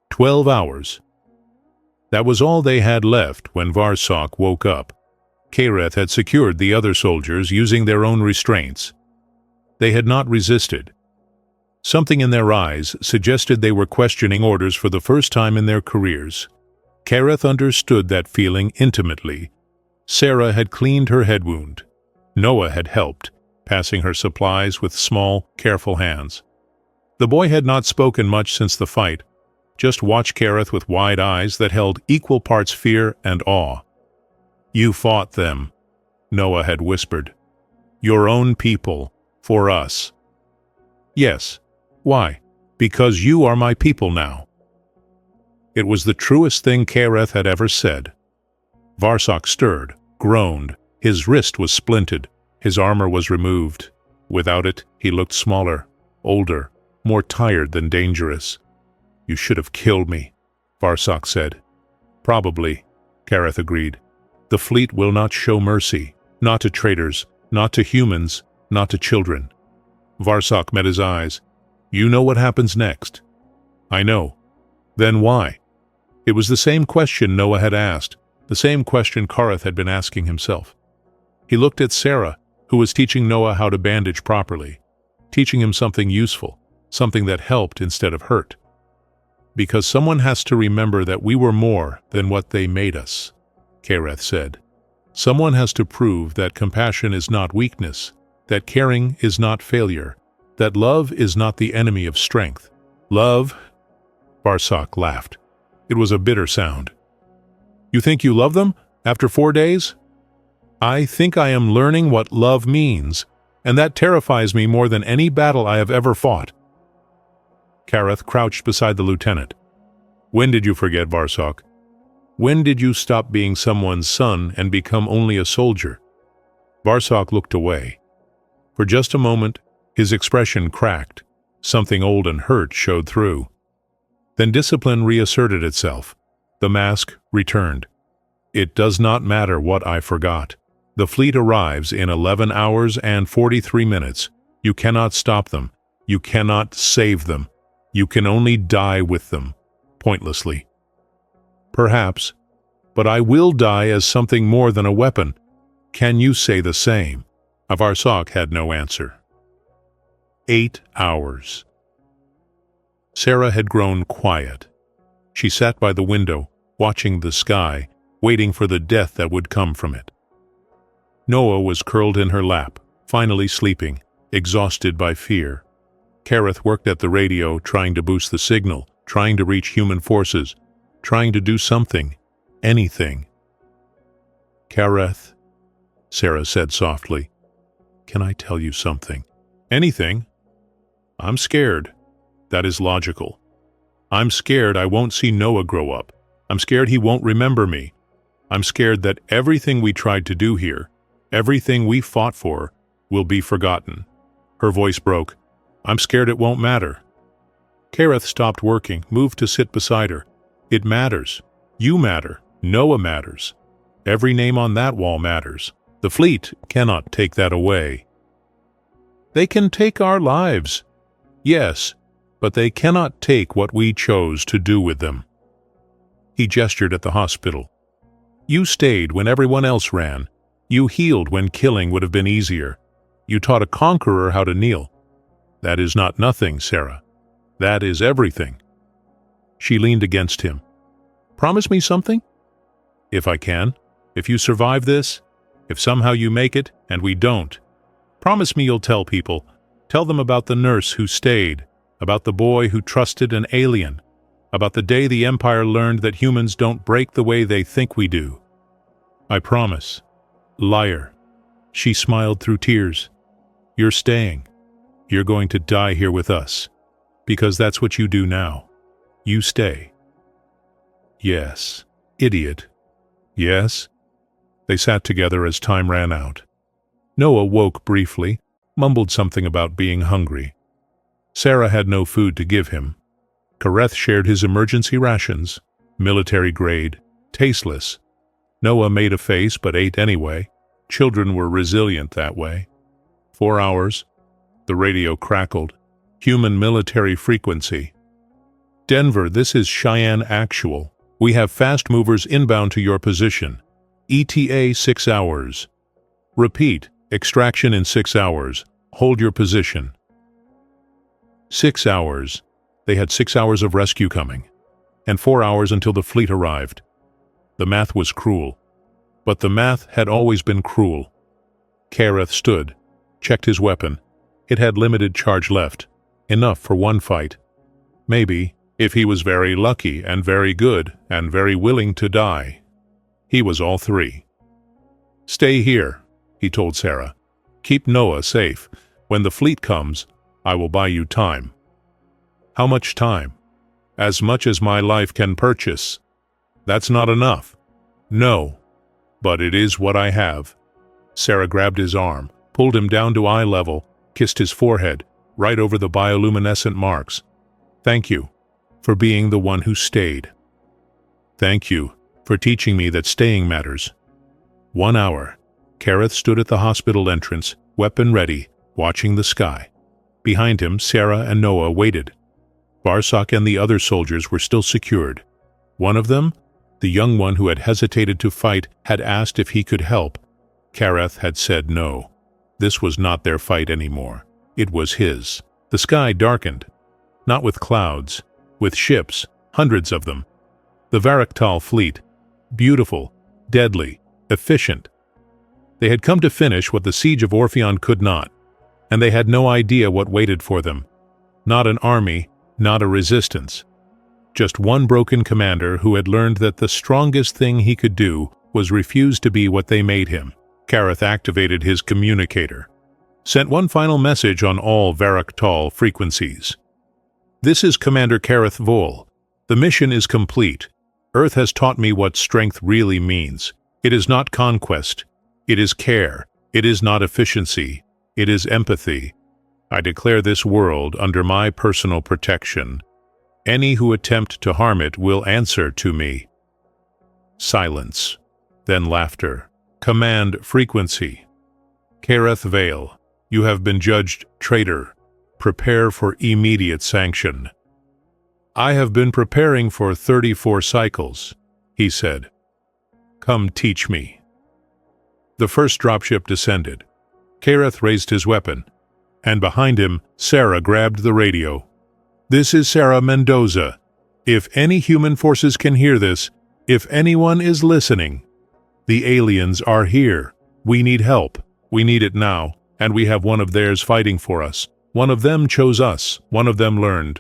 12 hours. That was all they had left when Varsok woke up. Kareth had secured the other soldiers using their own restraints. They had not resisted. Something in their eyes suggested they were questioning orders for the first time in their careers. Kareth understood that feeling intimately. Sarah had cleaned her head wound. Noah had helped, passing her supplies with small, careful hands. The boy had not spoken much since the fight, just watched Kareth with wide eyes that held equal parts fear and awe. "You fought them," Noah had whispered. "Your own people, for us." "Yes. Why?" "Because you are my people now." It was the truest thing Kareth had ever said. Varsok stirred, groaned. His wrist was splinted. His armor was removed. Without it, he looked smaller, older, more tired than dangerous. "You should have killed me," Varsok said. "Probably," Kareth agreed. "The fleet will not show mercy, not to traitors, not to humans, not to children." Varsok met his eyes. "You know what happens next." "I know." "Then why?" It was the same question Noah had asked, the same question Kareth had been asking himself. He looked at Sarah, who was teaching Noah how to bandage properly, teaching him something useful, something that helped instead of hurt. "Because someone has to remember that we were more than what they made us," Kareth said. "Someone has to prove that compassion is not weakness, that caring is not failure, that love is not the enemy of strength. Love..." Varsok laughed. It was a bitter sound. "You think you love them, after 4 days?" "I think I am learning what love means," and that terrifies me more than any battle I have ever fought." Kareth crouched beside the lieutenant. "When did you forget, Varsok? When did you stop being someone's son and become only a soldier?" Varsok looked away. For just a moment, his expression cracked. Something old and hurt showed through. Then discipline reasserted itself. The mask returned. "It does not matter what I forgot. The fleet arrives in 11 hours and 43 minutes. You cannot stop them. You cannot save them. You can only die with them, pointlessly." "Perhaps, but I will die as something more than a weapon. Can you say the same?" Varsok had no answer. 8 hours. Sarah had grown quiet. She sat by the window, watching the sky, waiting for the death that would come from it. Noah was curled in her lap, finally sleeping, exhausted by fear. Kareth worked at the radio, trying to boost the signal, trying to reach human forces, trying to do something, anything. "Kareth," Sarah said softly, "can I tell you something?" "Anything?" "I'm scared. That is logical. I'm scared I won't see Noah grow up. I'm scared he won't remember me. I'm scared that everything we tried to do here, everything we fought for, will be forgotten." Her voice broke. "I'm scared it won't matter." Kareth stopped working, moved to sit beside her. "It matters. You matter. Noah matters. Every name on that wall matters. The fleet cannot take that away." "They can take our lives." "Yes, but they cannot take what we chose to do with them." He gestured at the hospital. "You stayed when everyone else ran. You healed when killing would have been easier. You taught a conqueror how to kneel. That is not nothing, Sarah. That is everything." She leaned against him. "Promise me something?" "If I can. If you survive this, if somehow you make it, and we don't, promise me you'll tell people. Tell them about the nurse who stayed, about the boy who trusted an alien, about the day the Empire learned that humans don't break the way they think we do." "I promise." "Liar." She smiled through tears. "You're staying. You're going to die here with us, because that's what you do now. You stay." "Yes." "Idiot." "Yes." They sat together as time ran out. Noah woke briefly, mumbled something about being hungry. Sarah had no food to give him. Kareth shared his emergency rations, military grade, tasteless. Noah made a face but ate anyway. Children were resilient that way. 4 hours. The radio crackled. Human military frequency. "Denver, this is Cheyenne Actual. We have fast movers inbound to your position. ETA 6 hours. Repeat, extraction in 6 hours. Hold your position." 6 hours. They had 6 hours of rescue coming, and 4 hours until the fleet arrived. The math was cruel, but the math had always been cruel. Kareth stood, checked his weapon. It had limited charge left, enough for one fight. Maybe, if he was very lucky and very good and very willing to die. He was all three. "Stay here," he told Sarah. "Keep Noah safe. When the fleet comes, I will buy you time." "How much time?" "As much as my life can purchase." "That's not enough." "No, but it is what I have." Sarah grabbed his arm, pulled him down to eye level, kissed his forehead, right over the bioluminescent marks. "Thank you for being the one who stayed. Thank you for teaching me that staying matters." 1 hour. Kareth stood at the hospital entrance, weapon ready, watching the sky. Behind him, Sarah and Noah waited. Varsok and the other soldiers were still secured. One of them, the young one who had hesitated to fight, had asked if he could help. Kareth had said no. This was not their fight anymore. It was his. The sky darkened. Not with clouds, with ships, hundreds of them. The Varaktal fleet. Beautiful, deadly, efficient. They had come to finish what the siege of Orpheon could not, and they had no idea what waited for them. Not an army, not a resistance. Just one broken commander who had learned that the strongest thing he could do was refuse to be what they made him. Kareth activated his communicator. sent one final message on all Varaktal frequencies. This is Commander Kareth Vol. The mission is complete. Earth has taught me what strength really means. It is not conquest. It is care. It is not efficiency. It is empathy. I declare this world under my personal protection. Any who attempt to harm it will answer to me. Silence. Then laughter. Command frequency. Kareth Vale, you have been judged traitor. Prepare for immediate sanction. I have been preparing for 34 cycles, he said. Come teach me. The first dropship descended. Kareth raised his weapon, and behind him, Sarah grabbed the radio. This is Sarah Mendoza. If any human forces can hear this, if anyone is listening, the aliens are here. We need help. We need it now, and we have one of theirs fighting for us. One of them chose us. One of them learned.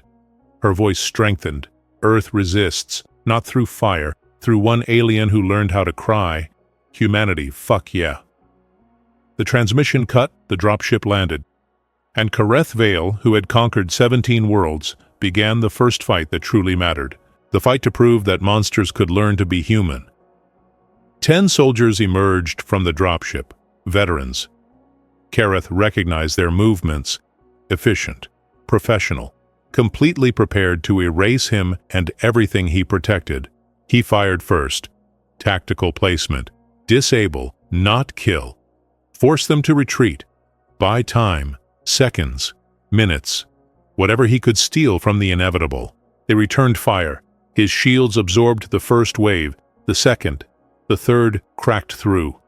Her voice strengthened. Earth resists, not through fire, through one alien who learned how to cry. Humanity, fuck yeah. The transmission cut, the dropship landed. And Kareth Vale, who had conquered 17 worlds, began the first fight that truly mattered. The fight to prove that monsters could learn to be human. 10 soldiers emerged from the dropship, veterans. Kareth recognized their movements, efficient, professional, completely prepared to erase him and everything he protected. He fired first. Tactical placement. Disable, not kill. Force them to retreat. Buy time, seconds, minutes. Whatever he could steal from the inevitable. They returned fire. His shields absorbed the first wave, the second, the third cracked through.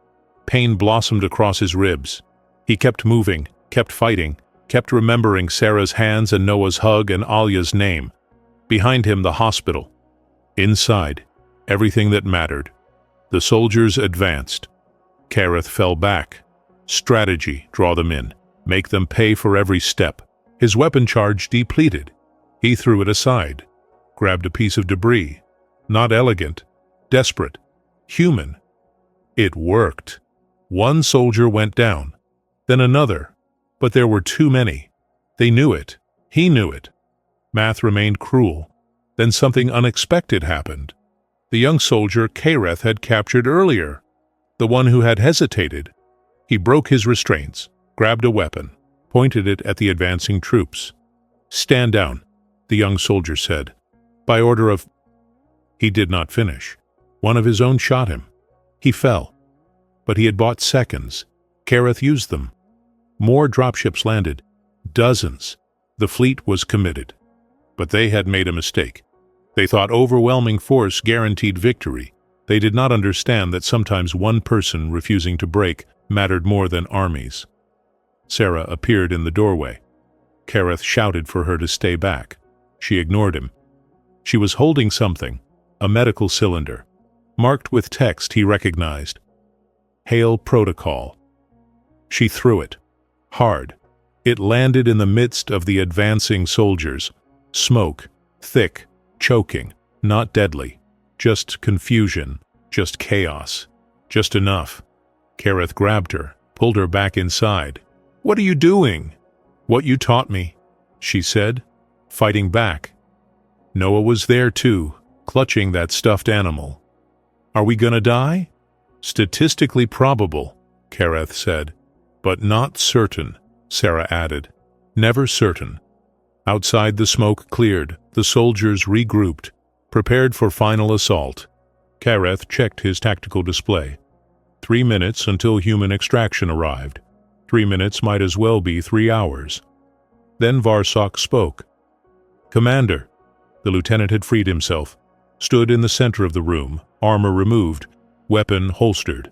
Pain blossomed across his ribs. He kept moving, kept fighting, kept remembering Sarah's hands and Noah's hug and Alya's name. Behind him, the hospital. Inside, everything that mattered. The soldiers advanced. Kareth fell back. Strategy, draw them in. Make them pay for every step. His weapon charge depleted. He threw it aside. Grabbed a piece of debris. Not elegant. Desperate. Human. It worked. One soldier went down. Then another. But there were too many. They knew it. He knew it. Math remained cruel. Then something unexpected happened. The young soldier Kareth had captured earlier. The one who had hesitated. He broke his restraints, grabbed a weapon, pointed it at the advancing troops. Stand down, the young soldier said. By order of... He did not finish. One of his own shot him. He fell. But he had bought seconds. Kareth used them. More dropships landed. Dozens. The fleet was committed. But they had made a mistake. They thought overwhelming force guaranteed victory. They did not understand that sometimes one person refusing to break mattered more than armies. Sarah appeared in the doorway. Kareth shouted for her to stay back. She ignored him. She was holding something, a medical cylinder, marked with text he recognized. Hail Protocol. She threw it. Hard. It landed in the midst of the advancing soldiers. Smoke. Thick. Choking. Not deadly. Just confusion. Just chaos. Just enough. Kareth grabbed her, pulled her back inside. What are you doing? What you taught me, she said, fighting back. Noah was there too, clutching that stuffed animal. Are we gonna die? Statistically probable, Kareth said. But not certain, Sarah added. Never certain. Outside the smoke cleared, the soldiers regrouped, prepared for final assault. Kareth checked his tactical display. 3 minutes until human extraction arrived. 3 minutes might as well be 3 hours. Then Varsok spoke. Commander. The lieutenant had freed himself, stood in the center of the room, armor removed, weapon holstered.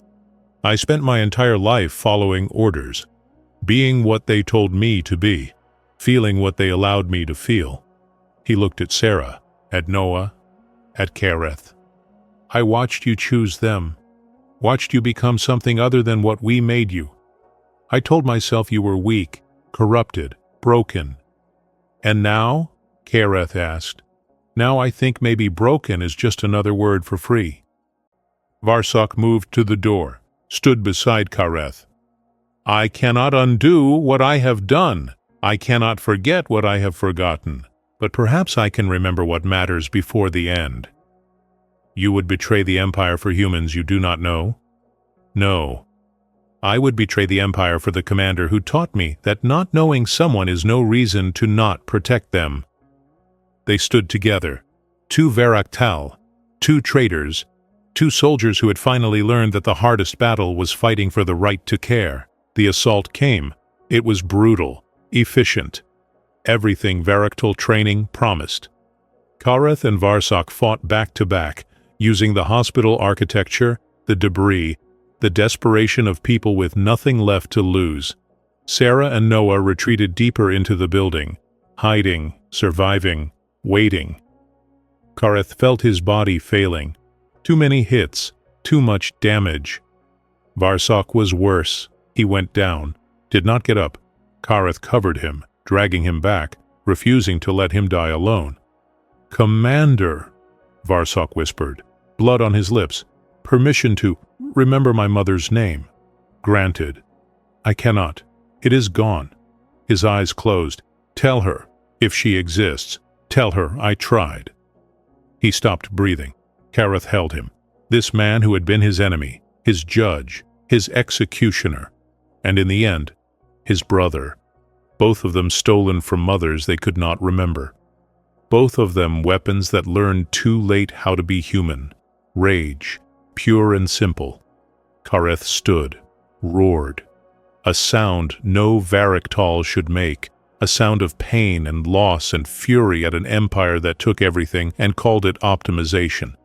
I spent my entire life following orders, being what they told me to be, feeling what they allowed me to feel. He looked at Sarah, at Noah, at Kareth. I watched you choose them, watched you become something other than what we made you. I told myself you were weak, corrupted, broken. And now? Kareth asked. Now I think maybe broken is just another word for free. Varsok moved to the door, stood beside Kareth. I cannot undo what I have done. I cannot forget what I have forgotten. But perhaps I can remember what matters before the end. You would betray the Empire for humans you do not know? No. I would betray the Empire for the commander who taught me that not knowing someone is no reason to not protect them. They stood together, two Varactal, two traitors, two soldiers who had finally learned that the hardest battle was fighting for the right to care. The assault came. It was brutal, efficient. Everything Varactal training promised. Kareth and Varsok fought back to back, using the hospital architecture, the debris, the desperation of people with nothing left to lose. Sarah and Noah retreated deeper into the building, hiding, surviving, waiting. Kareth felt his body failing. Too many hits, too much damage. Varsok was worse. He went down, did not get up. Kareth covered him, dragging him back, refusing to let him die alone. "Commander," Varsok whispered, blood on his lips. "Permission to remember my mother's name." "Granted." "I cannot. It is gone." His eyes closed. "Tell her, if she exists. Tell her I tried." He stopped breathing. Kareth held him. This man who had been his enemy, his judge, his executioner, and in the end, his brother. Both of them stolen from mothers they could not remember. Both of them weapons that learned too late how to be human. Rage, pure and simple. Kareth stood, roared. A sound no Varactal should make. A sound of pain and loss and fury at an empire that took everything and called it optimization.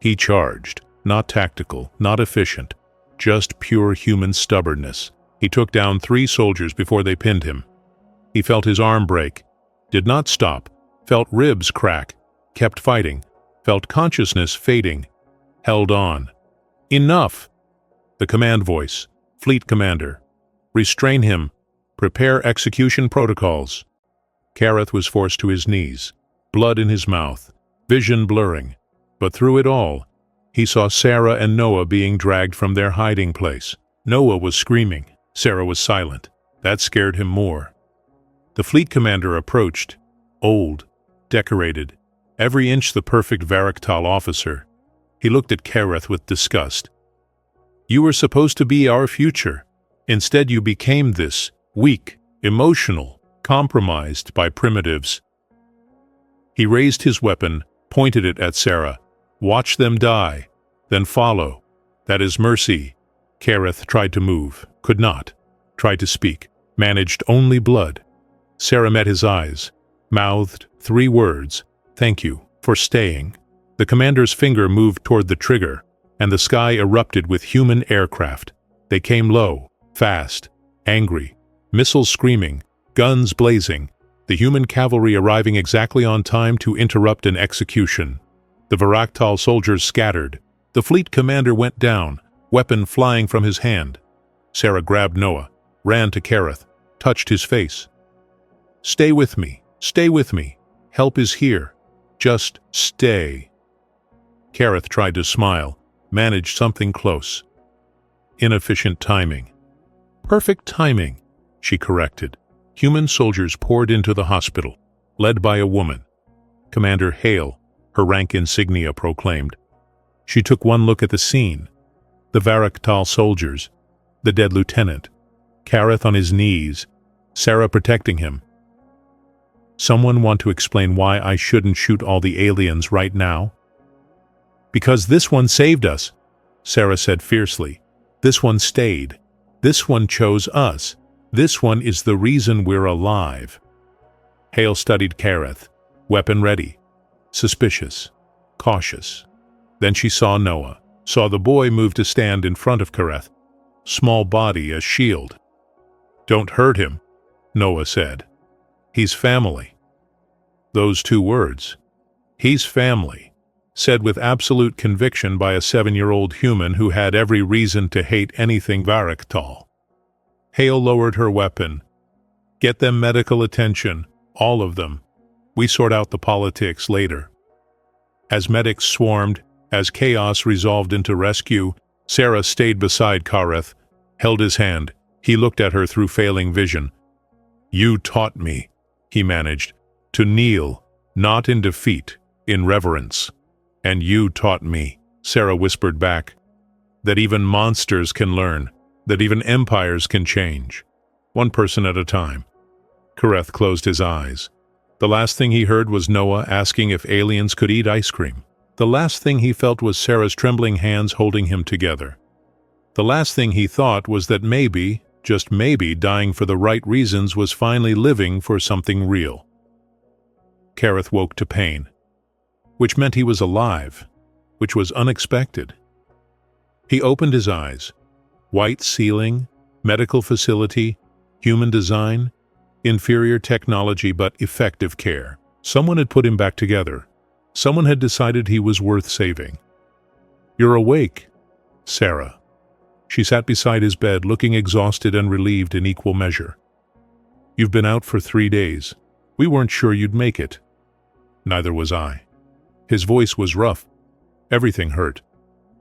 He charged, not tactical, not efficient, just pure human stubbornness. He took down 3 soldiers before they pinned him. He felt his arm break, did not stop, felt ribs crack, kept fighting, felt consciousness fading, held on. "Enough!" The command voice, Fleet Commander. "Restrain him. Prepare execution protocols." Kareth was forced to his knees, blood in his mouth, vision blurring. But through it all, he saw Sarah and Noah being dragged from their hiding place. Noah was screaming. Sarah was silent. That scared him more. The fleet commander approached, old, decorated, every inch the perfect Varactal officer. He looked at Kareth with disgust. "You were supposed to be our future. Instead you became this, weak, emotional, compromised by primitives." He raised his weapon, pointed it at Sarah. "Watch them die, then follow. That is mercy." Kareth tried to move, could not. Tried to speak, managed only blood. Sarah met his eyes, mouthed 3 words, "Thank you for staying." The commander's finger moved toward the trigger, and the sky erupted with human aircraft. They came low, fast, angry, missiles screaming, guns blazing, the human cavalry arriving exactly on time to interrupt an execution. The Varactal soldiers scattered. The fleet commander went down, weapon flying from his hand. Sarah grabbed Noah, ran to Kareth, touched his face. "Stay with me. Stay with me. Help is here. Just stay." Kareth tried to smile, managed something close. Inefficient timing. "Perfect timing," she corrected. Human soldiers poured into the hospital, led by a woman. Commander Hale, her rank insignia proclaimed. She took one look at the scene. The Varactal soldiers, the dead lieutenant, Kareth on his knees, Sarah protecting him. "Someone want to explain why I shouldn't shoot all the aliens right now?" "Because this one saved us," Sarah said fiercely. "This one stayed. This one chose us. This one is the reason we're alive." Hale studied Kareth, weapon ready, suspicious, cautious. Then she saw Noah, saw the boy move to stand in front of Kareth, small body a shield. "Don't hurt him," Noah said. "He's family." Those 2 words, "he's family," said with absolute conviction by a 7-year-old human who had every reason to hate anything Varactal. Hale lowered her weapon. "Get them medical attention, all of them. We sort out the politics later." As medics swarmed, as chaos resolved into rescue, Sarah stayed beside Kareth, held his hand. He looked at her through failing vision. "You taught me," he managed, "to kneel, not in defeat, in reverence. And you taught me," Sarah whispered back, "that even monsters can learn, that even empires can change. One person at a time." Kareth closed his eyes. The last thing he heard was Noah asking if aliens could eat ice cream. The last thing he felt was Sarah's trembling hands holding him together. The last thing he thought was that maybe, just maybe, dying for the right reasons was finally living for something real. Kareth woke to pain, which meant he was alive, which was unexpected. He opened his eyes. White ceiling, medical facility, human design, inferior technology but effective care. Someone had put him back together. Someone had decided he was worth saving. "You're awake, Sarah." She sat beside his bed, looking exhausted and relieved in equal measure. "You've been out for 3 days. We weren't sure you'd make it." "Neither was I." His voice was rough. Everything hurt,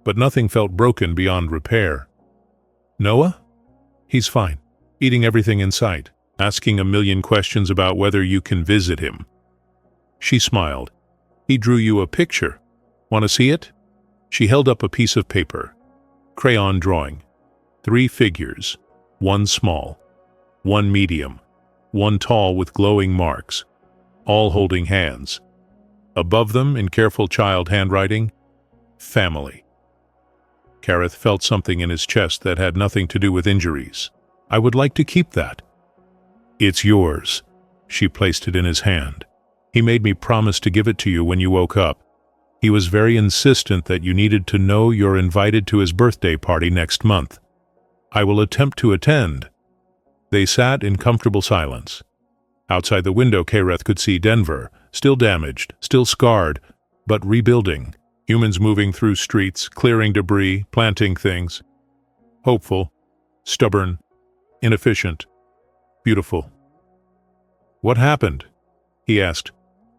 but nothing felt broken beyond repair. "Noah? He's fine, eating everything in sight, asking a million questions about whether you can visit him." She smiled. "He drew you a picture. Want to see it?" She held up a piece of paper. Crayon drawing. 3 figures. 1 small, 1 medium, 1 tall with glowing marks, all holding hands. Above them, in careful child handwriting, "Family." Kareth felt something in his chest that had nothing to do with injuries. "I would like to keep that." "It's yours." She placed it in his hand. "He made me promise to give it to you when you woke up. He was very insistent that you needed to know you're invited to his birthday party next month. I will attempt to attend." They sat in comfortable silence. Outside the window, Kareth could see Denver, still damaged, still scarred, but rebuilding. Humans moving through streets, clearing debris, planting things. Hopeful, stubborn, inefficient, beautiful. "What happened?" he asked.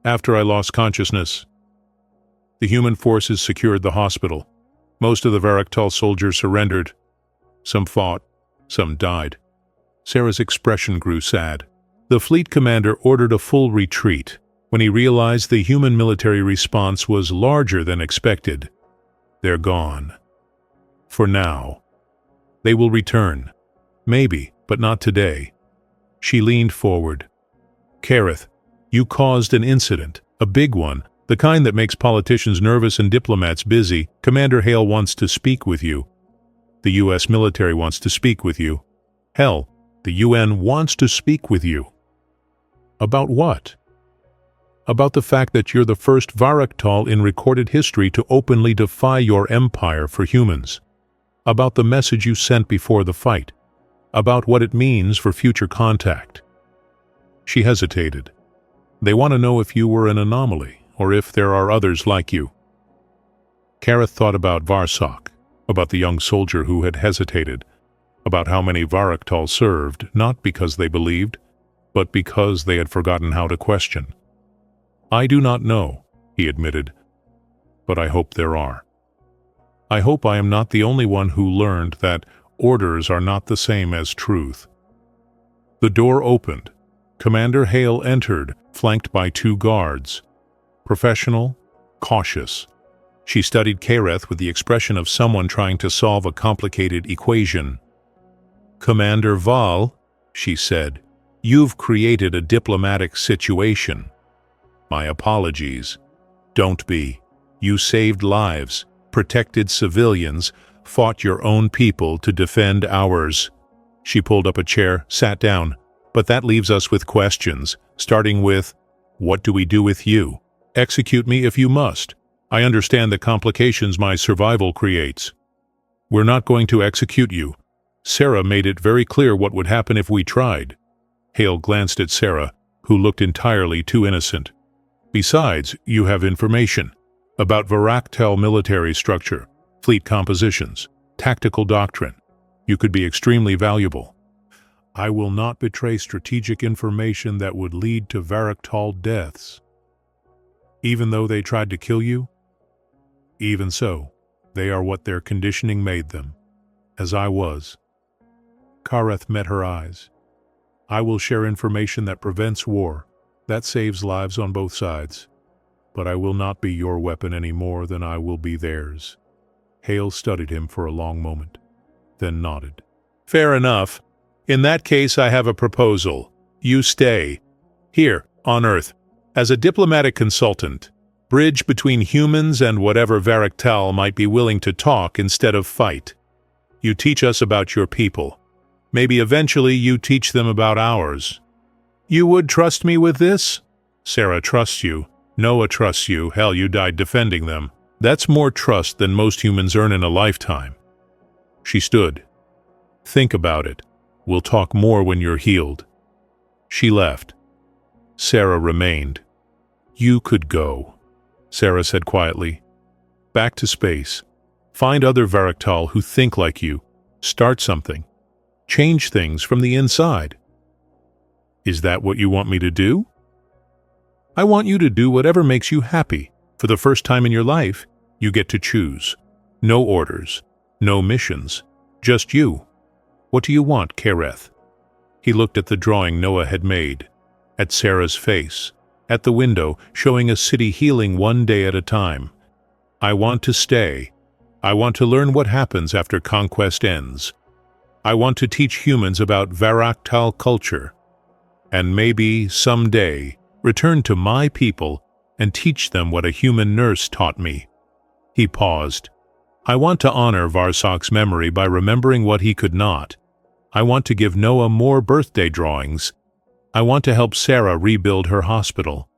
"After I lost consciousness." The human forces secured the hospital. Most of the Varaktal soldiers surrendered. Some fought, some died. Sarah's expression grew sad. The fleet commander ordered a full retreat. When he realized the human military response was larger than expected, "They're gone. For now. They will return. Maybe, but not today." She leaned forward. "Kareth, you caused an incident, a big one, the kind that makes politicians nervous and diplomats busy. Commander Hale wants to speak with you. The U.S. military wants to speak with you. Hell, the UN wants to speak with you." "About what?" "About the fact that you're the first Varaktal in recorded history to openly defy your empire for humans. About the message you sent before the fight. About what it means for future contact." She hesitated. "They want to know if you were an anomaly, or if there are others like you." Kareth thought about Varsak, about the young soldier who had hesitated, about how many Varaktal served, not because they believed, but because they had forgotten how to question. "I do not know," he admitted, "but I hope there are. I hope I am not the only one who learned that orders are not the same as truth." The door opened. Commander Hale entered, flanked by 2 guards. Professional, cautious. She studied Kareth with the expression of someone trying to solve a complicated equation. "Commander Val," she said, "you've created a diplomatic situation. My apologies. Don't be. You saved lives, protected civilians, fought your own people to defend ours." She pulled up a chair, sat down. "But that leaves us with questions, starting with, what do we do with you? Execute me if you must. I understand the complications my survival creates." "We're not going to execute you. Sarah made it very clear what would happen if we tried." Hale glanced at Sarah, who looked entirely too innocent. "Besides, you have information about Varaktal military structure, fleet compositions, tactical doctrine. You could be extremely valuable." "I will not betray strategic information that would lead to Varaktal deaths." "Even though they tried to kill you?" "Even so, they are what their conditioning made them, as I was." Kareth met her eyes. I will share information that prevents war, that saves lives on both sides. But I will not be your weapon any more than I will be theirs. Hale studied him for a long moment, then nodded. Fair enough. In that case, I have a proposal. You stay here, on Earth, as a diplomatic consultant, bridge between humans and whatever Varactal might be willing to talk instead of fight. You teach us about your people. Maybe eventually you teach them about ours. You would trust me with this? Sarah trusts you. Noah trusts you. Hell, you died defending them. That's more trust than most humans earn in a lifetime. She stood. Think about it. We'll talk more when you're healed. She left. Sarah remained. You could go, Sarah said quietly. Back to space. Find other Varactal who think like you. Start something. Change things from the inside. Is that what you want me to do? I want you to do whatever makes you happy. For the first time in your life, you get to choose. No orders, no missions, just you. What do you want, Kareth? He looked at the drawing Noah had made, at Sarah's face, at the window showing a city healing one day at a time. I want to stay. I want to learn what happens after conquest ends. I want to teach humans about Varactal culture. And maybe, someday, return to my people and teach them what a human nurse taught me. He paused. I want to honor Varsok's memory by remembering what he could not. I want to give Noah more birthday drawings. I want to help Sarah rebuild her hospital.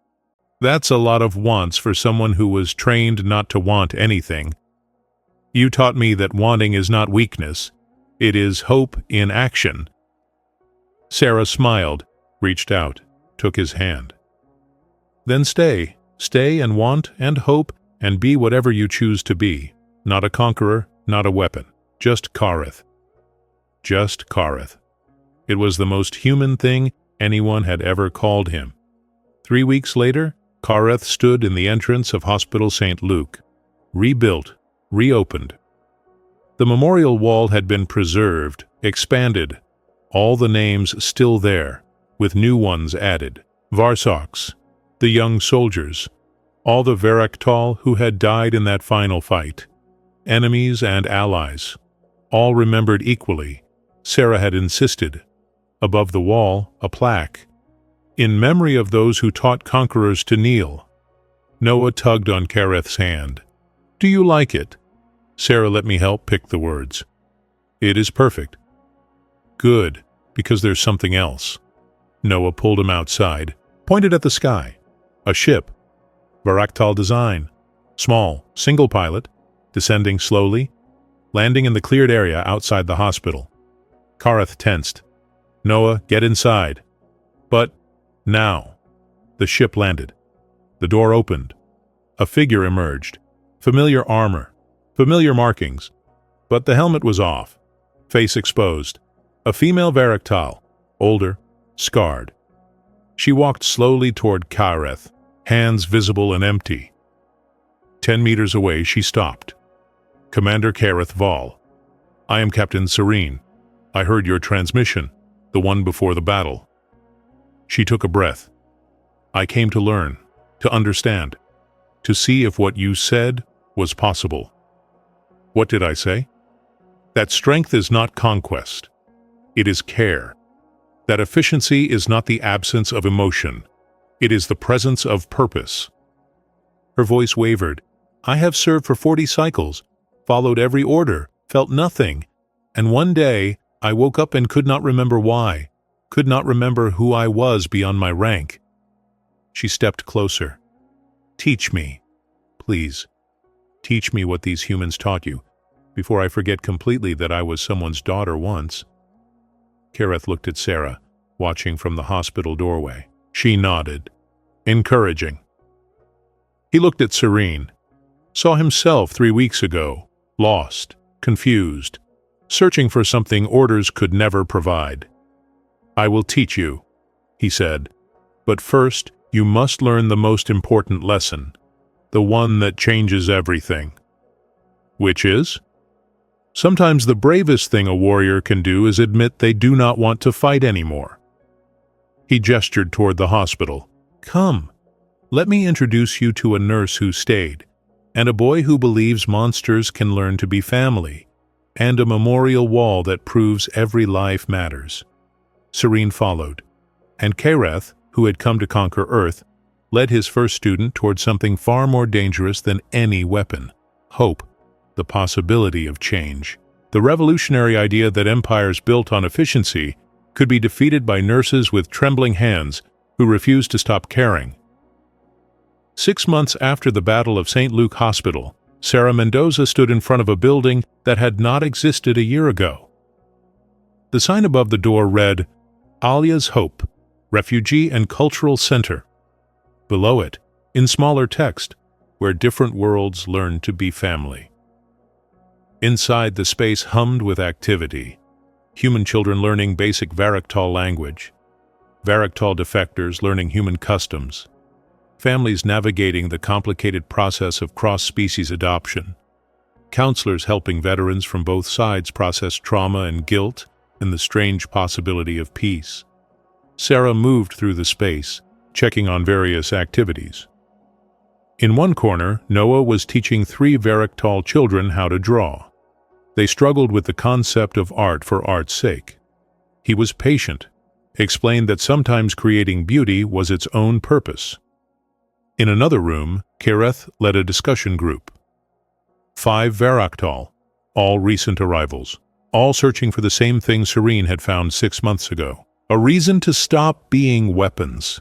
That's a lot of wants for someone who was trained not to want anything. You taught me that wanting is not weakness. It is hope in action. Sarah smiled, reached out, took his hand. Then stay. Stay and want and hope and be whatever you choose to be. Not a conqueror, not a weapon. Just Kareth. Just Kareth. It was the most human thing anyone had ever called him. 3 weeks later, Kareth stood in the entrance of Hospital St. Luke. Rebuilt, reopened. The memorial wall had been preserved, expanded. All the names still there, with new ones added. Varsoks, the young soldiers, all the Varactal who had died in that final fight. Enemies and allies, all remembered equally. Sarah had insisted. Above the wall, a plaque. In memory of those who taught conquerors to kneel. Noah tugged on Kareth's hand. Do you like it? Sarah let me help pick the words. It is perfect. Good, because there's something else. Noah pulled him outside, pointed at the sky. A ship. Varactal design. Small, single pilot, descending slowly, landing in the cleared area outside the hospital. Kareth tensed. Noah, get inside. But now. The ship landed. The door opened. A figure emerged. Familiar armor. Familiar markings. But the helmet was off. Face exposed. A female Varactal. Older. Scarred. She walked slowly toward Kareth, hands visible and empty. 10 meters away, she stopped. Commander Kareth Val. I am Captain Serene. I heard your transmission, the one before the battle. She took a breath. I came to learn, to understand, to see if what you said was possible. What did I say? That strength is not conquest. It is care. That efficiency is not the absence of emotion. It is the presence of purpose. Her voice wavered. I have served for 40 cycles, followed every order, felt nothing, and one day I woke up and could not remember why, could not remember who I was beyond my rank. She stepped closer. Teach me, please. Teach me what these humans taught you, before I forget completely that I was someone's daughter once. Kareth looked at Sarah, watching from the hospital doorway. She nodded, encouraging. He looked at Serene, saw himself 3 weeks ago, lost, confused, searching for something orders could never provide. I will teach you, he said, but first you must learn the most important lesson, the one that changes everything. Which is? Sometimes the bravest thing a warrior can do is admit they do not want to fight anymore. He gestured toward the hospital. Come, let me introduce you to a nurse who stayed, and a boy who believes monsters can learn to be family, and a memorial wall that proves every life matters. Serene followed, and Kareth, who had come to conquer Earth, led his first student toward something far more dangerous than any weapon: hope, the possibility of change. The revolutionary idea that empires built on efficiency could be defeated by nurses with trembling hands who refused to stop caring. 6 months after the Battle of St. Luke Hospital, Sarah Mendoza stood in front of a building that had not existed a year ago. The sign above the door read, Alia's Hope, Refugee and Cultural Center. Below it, in smaller text, where different worlds learn to be family. Inside, the space hummed with activity. Human children learning basic Varactal language. Varactal defectors learning human customs. Families navigating the complicated process of cross-species adoption. Counselors helping veterans from both sides process trauma and guilt and the strange possibility of peace. Sarah moved through the space, checking on various activities. In one corner, Noah was teaching 3 Varactal children how to draw. They struggled with the concept of art for art's sake. He was patient, explained that sometimes creating beauty was its own purpose. In another room, Kareth led a discussion group. 5 Varactal, all recent arrivals, all searching for the same thing Serene had found 6 months ago. A reason to stop being weapons.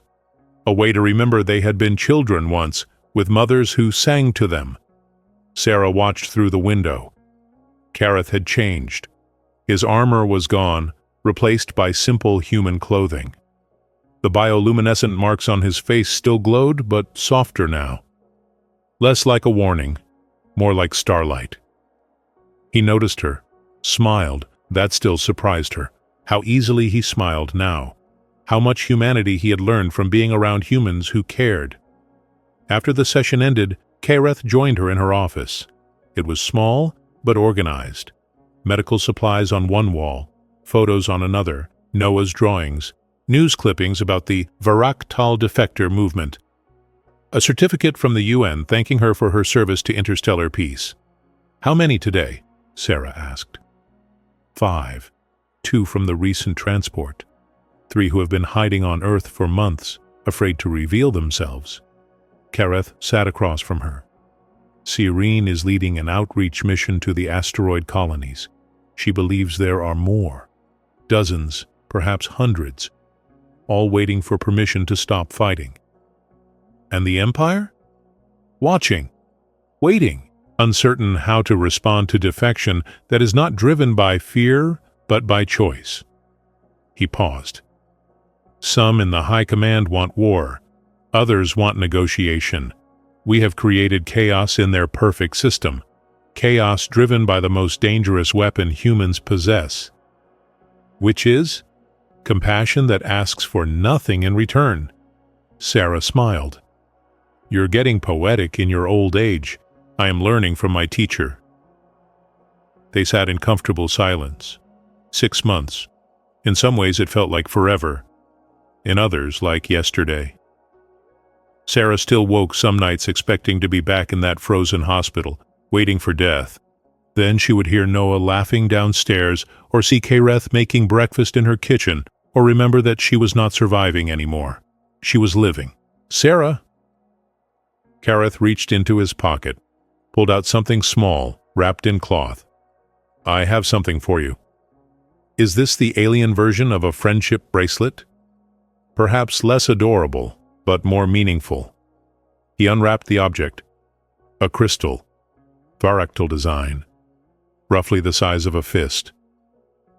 A way to remember they had been children once, with mothers who sang to them. Sarah watched through the window. Kareth had changed. His armor was gone, replaced by simple human clothing. The bioluminescent marks on his face still glowed, but softer now. Less like a warning, more like starlight. He noticed her, smiled. That still surprised her. How easily he smiled now. How much humanity he had learned from being around humans who cared. After the session ended, Kareth joined her in her office. It was small, but organized. Medical supplies on one wall, photos on another, Noah's drawings, news clippings about the Varactal defector movement. A certificate from the UN thanking her for her service to interstellar peace. How many today? Sarah asked. 5. 2 from the recent transport. 3 who have been hiding on Earth for months, afraid to reveal themselves. Kareth sat across from her. Serene is leading an outreach mission to the asteroid colonies. She believes there are more. Dozens, perhaps hundreds, all waiting for permission to stop fighting. And the Empire? Watching, waiting, uncertain how to respond to defection that is not driven by fear, but by choice. He paused. Some in the high command want war. Others want negotiation. We have created chaos in their perfect system. Chaos driven by the most dangerous weapon humans possess. Which is? Compassion that asks for nothing in return. Sarah smiled. You're getting poetic in your old age. I am learning from my teacher. They sat in comfortable silence. 6 months. In some ways it felt like forever. In others, like yesterday. Sarah still woke some nights expecting to be back in that frozen hospital, waiting for death. Then she would hear Noah laughing downstairs, or see Kareth making breakfast in her kitchen, or remember that she was not surviving anymore. She was living. Sarah! Kareth reached into his pocket, pulled out something small, wrapped in cloth. I have something for you. Is this the alien version of a friendship bracelet? Perhaps less adorable, but more meaningful. He unwrapped the object. A crystal. Varactal design. Roughly the size of a fist.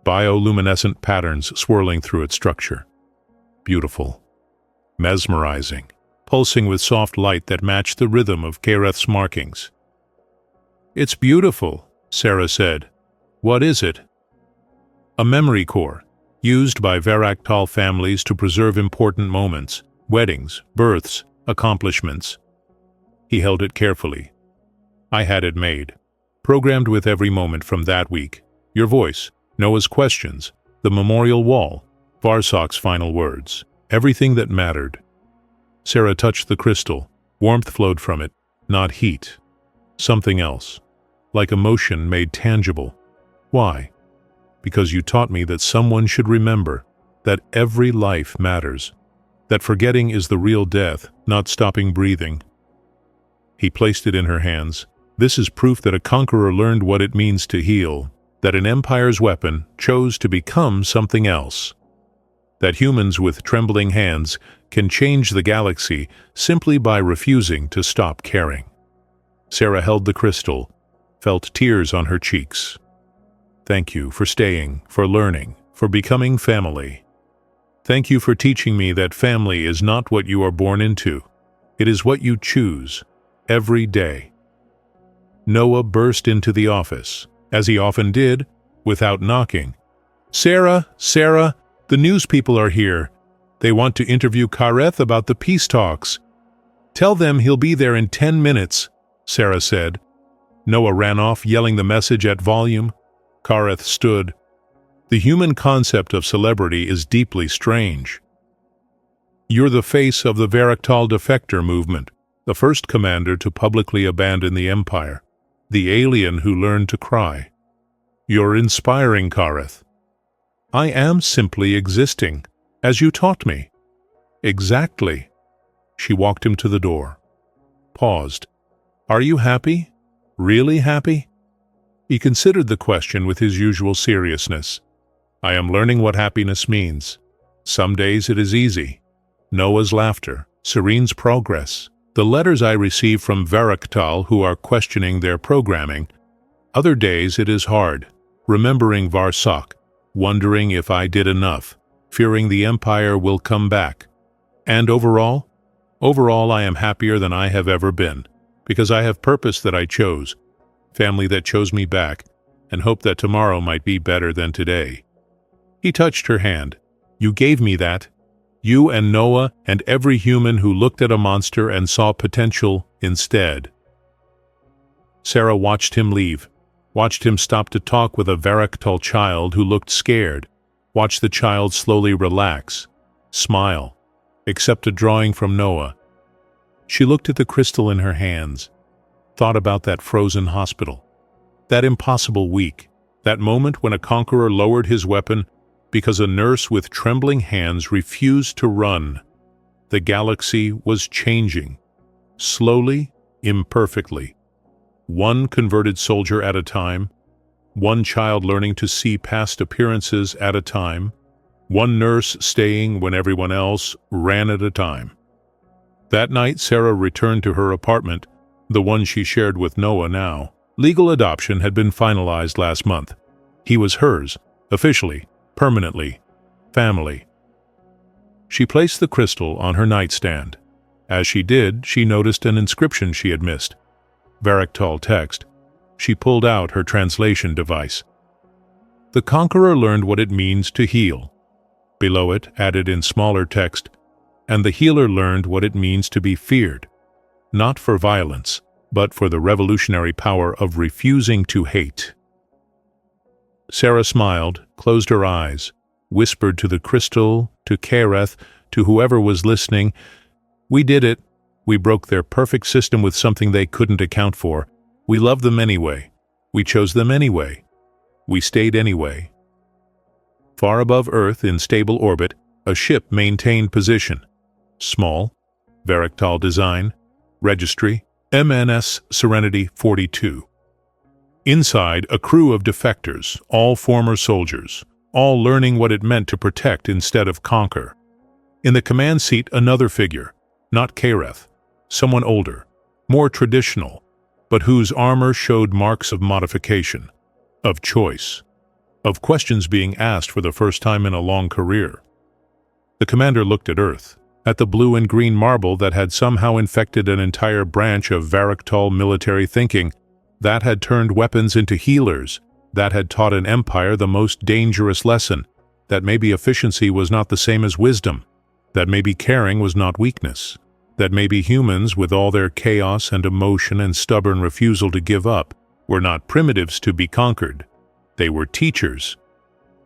Bioluminescent patterns swirling through its structure. Beautiful. Mesmerizing. Pulsing with soft light that matched the rhythm of Kareth's markings. It's beautiful, Sarah said. What is it? A memory core, used by Varactal families to preserve important moments, weddings, births, accomplishments. He held it carefully. I had it made. programmed with every moment from that week. Your voice, Noah's questions, the memorial wall, Varsok's final words, everything that mattered. Sarah touched the crystal. Warmth flowed from it, not heat. Something else, like emotion made tangible. Why? Because you taught me that someone should remember, that every life matters, that forgetting is the real death, not stopping breathing. He placed it in her hands. This is proof that a conqueror learned what it means to heal, that an empire's weapon chose to become something else, that humans with trembling hands can change the galaxy simply by refusing to stop caring. Sarah held the crystal, felt tears on her cheeks. Thank you for staying, for learning, for becoming family. Thank you for teaching me that family is not what you are born into. It is what you choose, every day. Noah burst into the office, as he often did, without knocking. Sarah, the news people are here. They want to interview Kareth about the peace talks. Tell them he'll be there in 10 minutes, Sarah said. Noah ran off, yelling the message at volume. Kareth stood. The human concept of celebrity is deeply strange. You're the face of the Varaktal defector movement, the first commander to publicly abandon the Empire, the alien who learned to cry. You're inspiring, Kareth. I am simply existing, as you taught me. Exactly. She walked him to the door. Paused. Are you happy? Really happy? He considered the question with his usual seriousness. I am learning what happiness means. Some days it is easy. Noah's laughter, Serene's progress, the letters I receive from Varaktal who are questioning their programming. Other days it is hard, remembering Varsok, wondering if I did enough, fearing the Empire will come back. And overall I am happier than I have ever been, because I have purpose that I chose, family that chose me back, and hope that tomorrow might be better than today. He touched her hand. You gave me that. You and Noah and every human who looked at a monster and saw potential instead. Sarah watched him leave, watched him stop to talk with a Varaktal child who looked scared, watched the child slowly relax, smile, accept a drawing from Noah. She looked at the crystal in her hands, thought about that frozen hospital, that impossible week, that moment when a conqueror lowered his weapon because a nurse with trembling hands refused to run. The galaxy was changing, slowly, imperfectly. One converted soldier at a time, one child learning to see past appearances at a time, one nurse staying when everyone else ran at a time. That night, Sarah returned to her apartment, the one she shared with Noah now. Legal adoption had been finalized last month. He was hers, officially, permanently, family. She placed the crystal on her nightstand. As she did, she noticed an inscription she had missed. Varaktal text. She pulled out her translation device. The conqueror learned what it means to heal. Below it, added in smaller text, and the healer learned what it means to be feared, not for violence, but for the revolutionary power of refusing to hate. Sarah smiled, closed her eyes, whispered to the crystal, to Kareth, to whoever was listening, we did it. We broke their perfect system with something they couldn't account for. We loved them anyway. We chose them anyway. We stayed anyway. Far above Earth, in stable orbit, a ship maintained position. Small, Varaktal design, registry, MNS Serenity 42. Inside, a crew of defectors, all former soldiers, all learning what it meant to protect instead of conquer. In the command seat, another figure, not Kareth, someone older, more traditional, but whose armor showed marks of modification, of choice, of questions being asked for the first time in a long career. The commander looked at Earth, at the blue and green marble that had somehow infected an entire branch of Varaktal military thinking, that had turned weapons into healers, that had taught an empire the most dangerous lesson, that maybe efficiency was not the same as wisdom, that maybe caring was not weakness, that maybe humans, with all their chaos and emotion and stubborn refusal to give up, were not primitives to be conquered. They were teachers.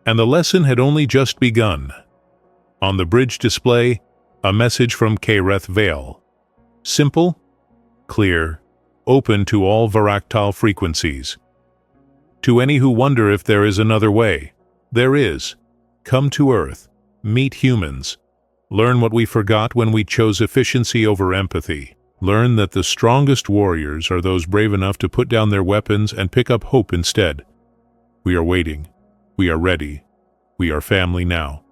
And the lesson had only just begun. On the bridge display, a message from Kereth Vale. Simple, clear, open to all varactile frequencies. To any who wonder if there is another way, there is. Come to Earth, meet humans. Learn what we forgot when we chose efficiency over empathy. Learn that the strongest warriors are those brave enough to put down their weapons and pick up hope instead. We are waiting. We are ready. We are family now.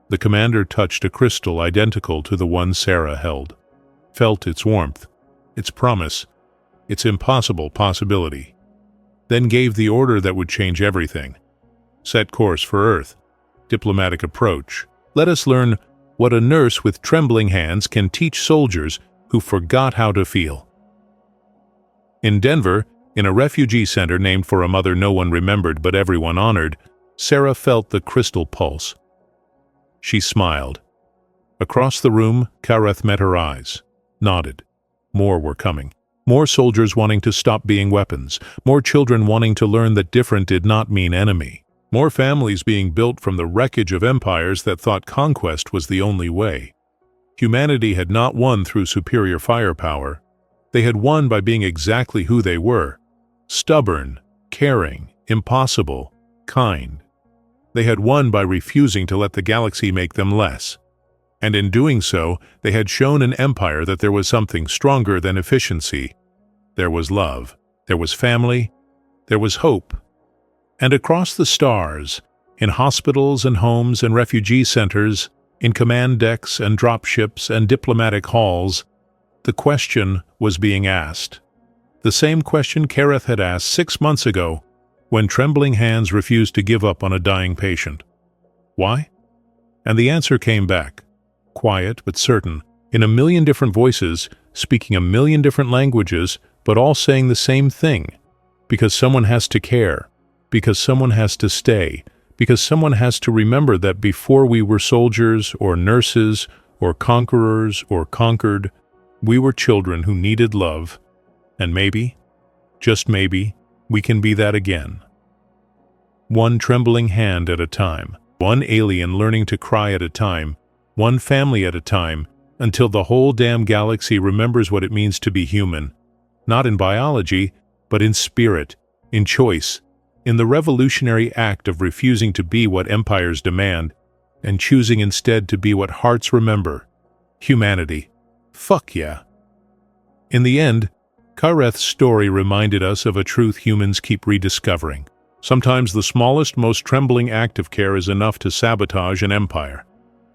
The commander touched a crystal identical to the one Sarah held, felt its warmth, its promise, its impossible possibility, then gave the order that would change everything. Set course for Earth. Diplomatic approach. Let us learn what a nurse with trembling hands can teach soldiers who forgot how to feel. In Denver, in a refugee center named for a mother no one remembered but everyone honored, Sarah felt the crystal pulse. She smiled. Across the room, Kereth met her eyes, nodded. More were coming. More soldiers wanting to stop being weapons. More children wanting to learn that different did not mean enemy. More families being built from the wreckage of empires that thought conquest was the only way. Humanity had not won through superior firepower. They had won by being exactly who they were. Stubborn, caring, impossible, kind. They had won by refusing to let the galaxy make them less. And in doing so, they had shown an empire that there was something stronger than efficiency. There was love. There was family. There was hope. And across the stars, in hospitals and homes and refugee centers, in command decks and dropships and diplomatic halls, the question was being asked. The same question Kereth had asked 6 months ago, when trembling hands refused to give up on a dying patient. Why? And the answer came back, quiet but certain, in a million different voices, speaking a million different languages, but all saying the same thing. Because someone has to care. Because someone has to stay. Because someone has to remember that before we were soldiers or nurses or conquerors or conquered, we were children who needed love. And maybe, just maybe, we can be that again. One trembling hand at a time, one alien learning to cry at a time, one family at a time, until the whole damn galaxy remembers what it means to be human, not in biology, but in spirit, in choice, in the revolutionary act of refusing to be what empires demand, and choosing instead to be what hearts remember. Humanity. Fuck yeah. In the end, Kereth's story reminded us of a truth humans keep rediscovering. Sometimes the smallest, most trembling act of care is enough to sabotage an empire.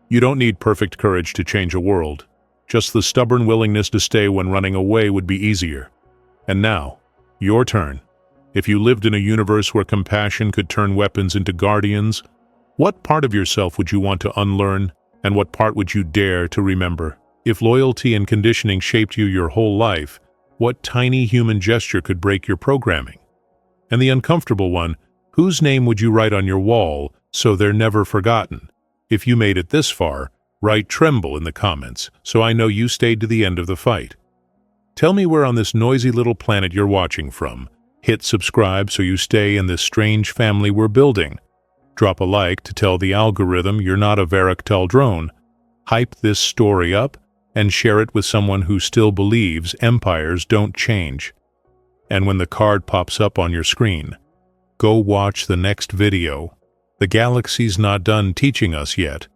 You don't need perfect courage to change a world. Just the stubborn willingness to stay when running away would be easier. And now, your turn. If you lived in a universe where compassion could turn weapons into guardians, what part of yourself would you want to unlearn, and what part would you dare to remember? If loyalty and conditioning shaped you your whole life, what tiny human gesture could break your programming? And the uncomfortable one, whose name would you write on your wall so they're never forgotten? If you made it this far, write Tremble in the comments so I know you stayed to the end of the fight. Tell me where on this noisy little planet you're watching from. Hit subscribe so you stay in this strange family we're building. Drop a like to tell the algorithm you're not a varactile drone. Hype this story up and share it with someone who still believes empires don't change. And when the card pops up on your screen, go watch the next video. The galaxy's not done teaching us yet,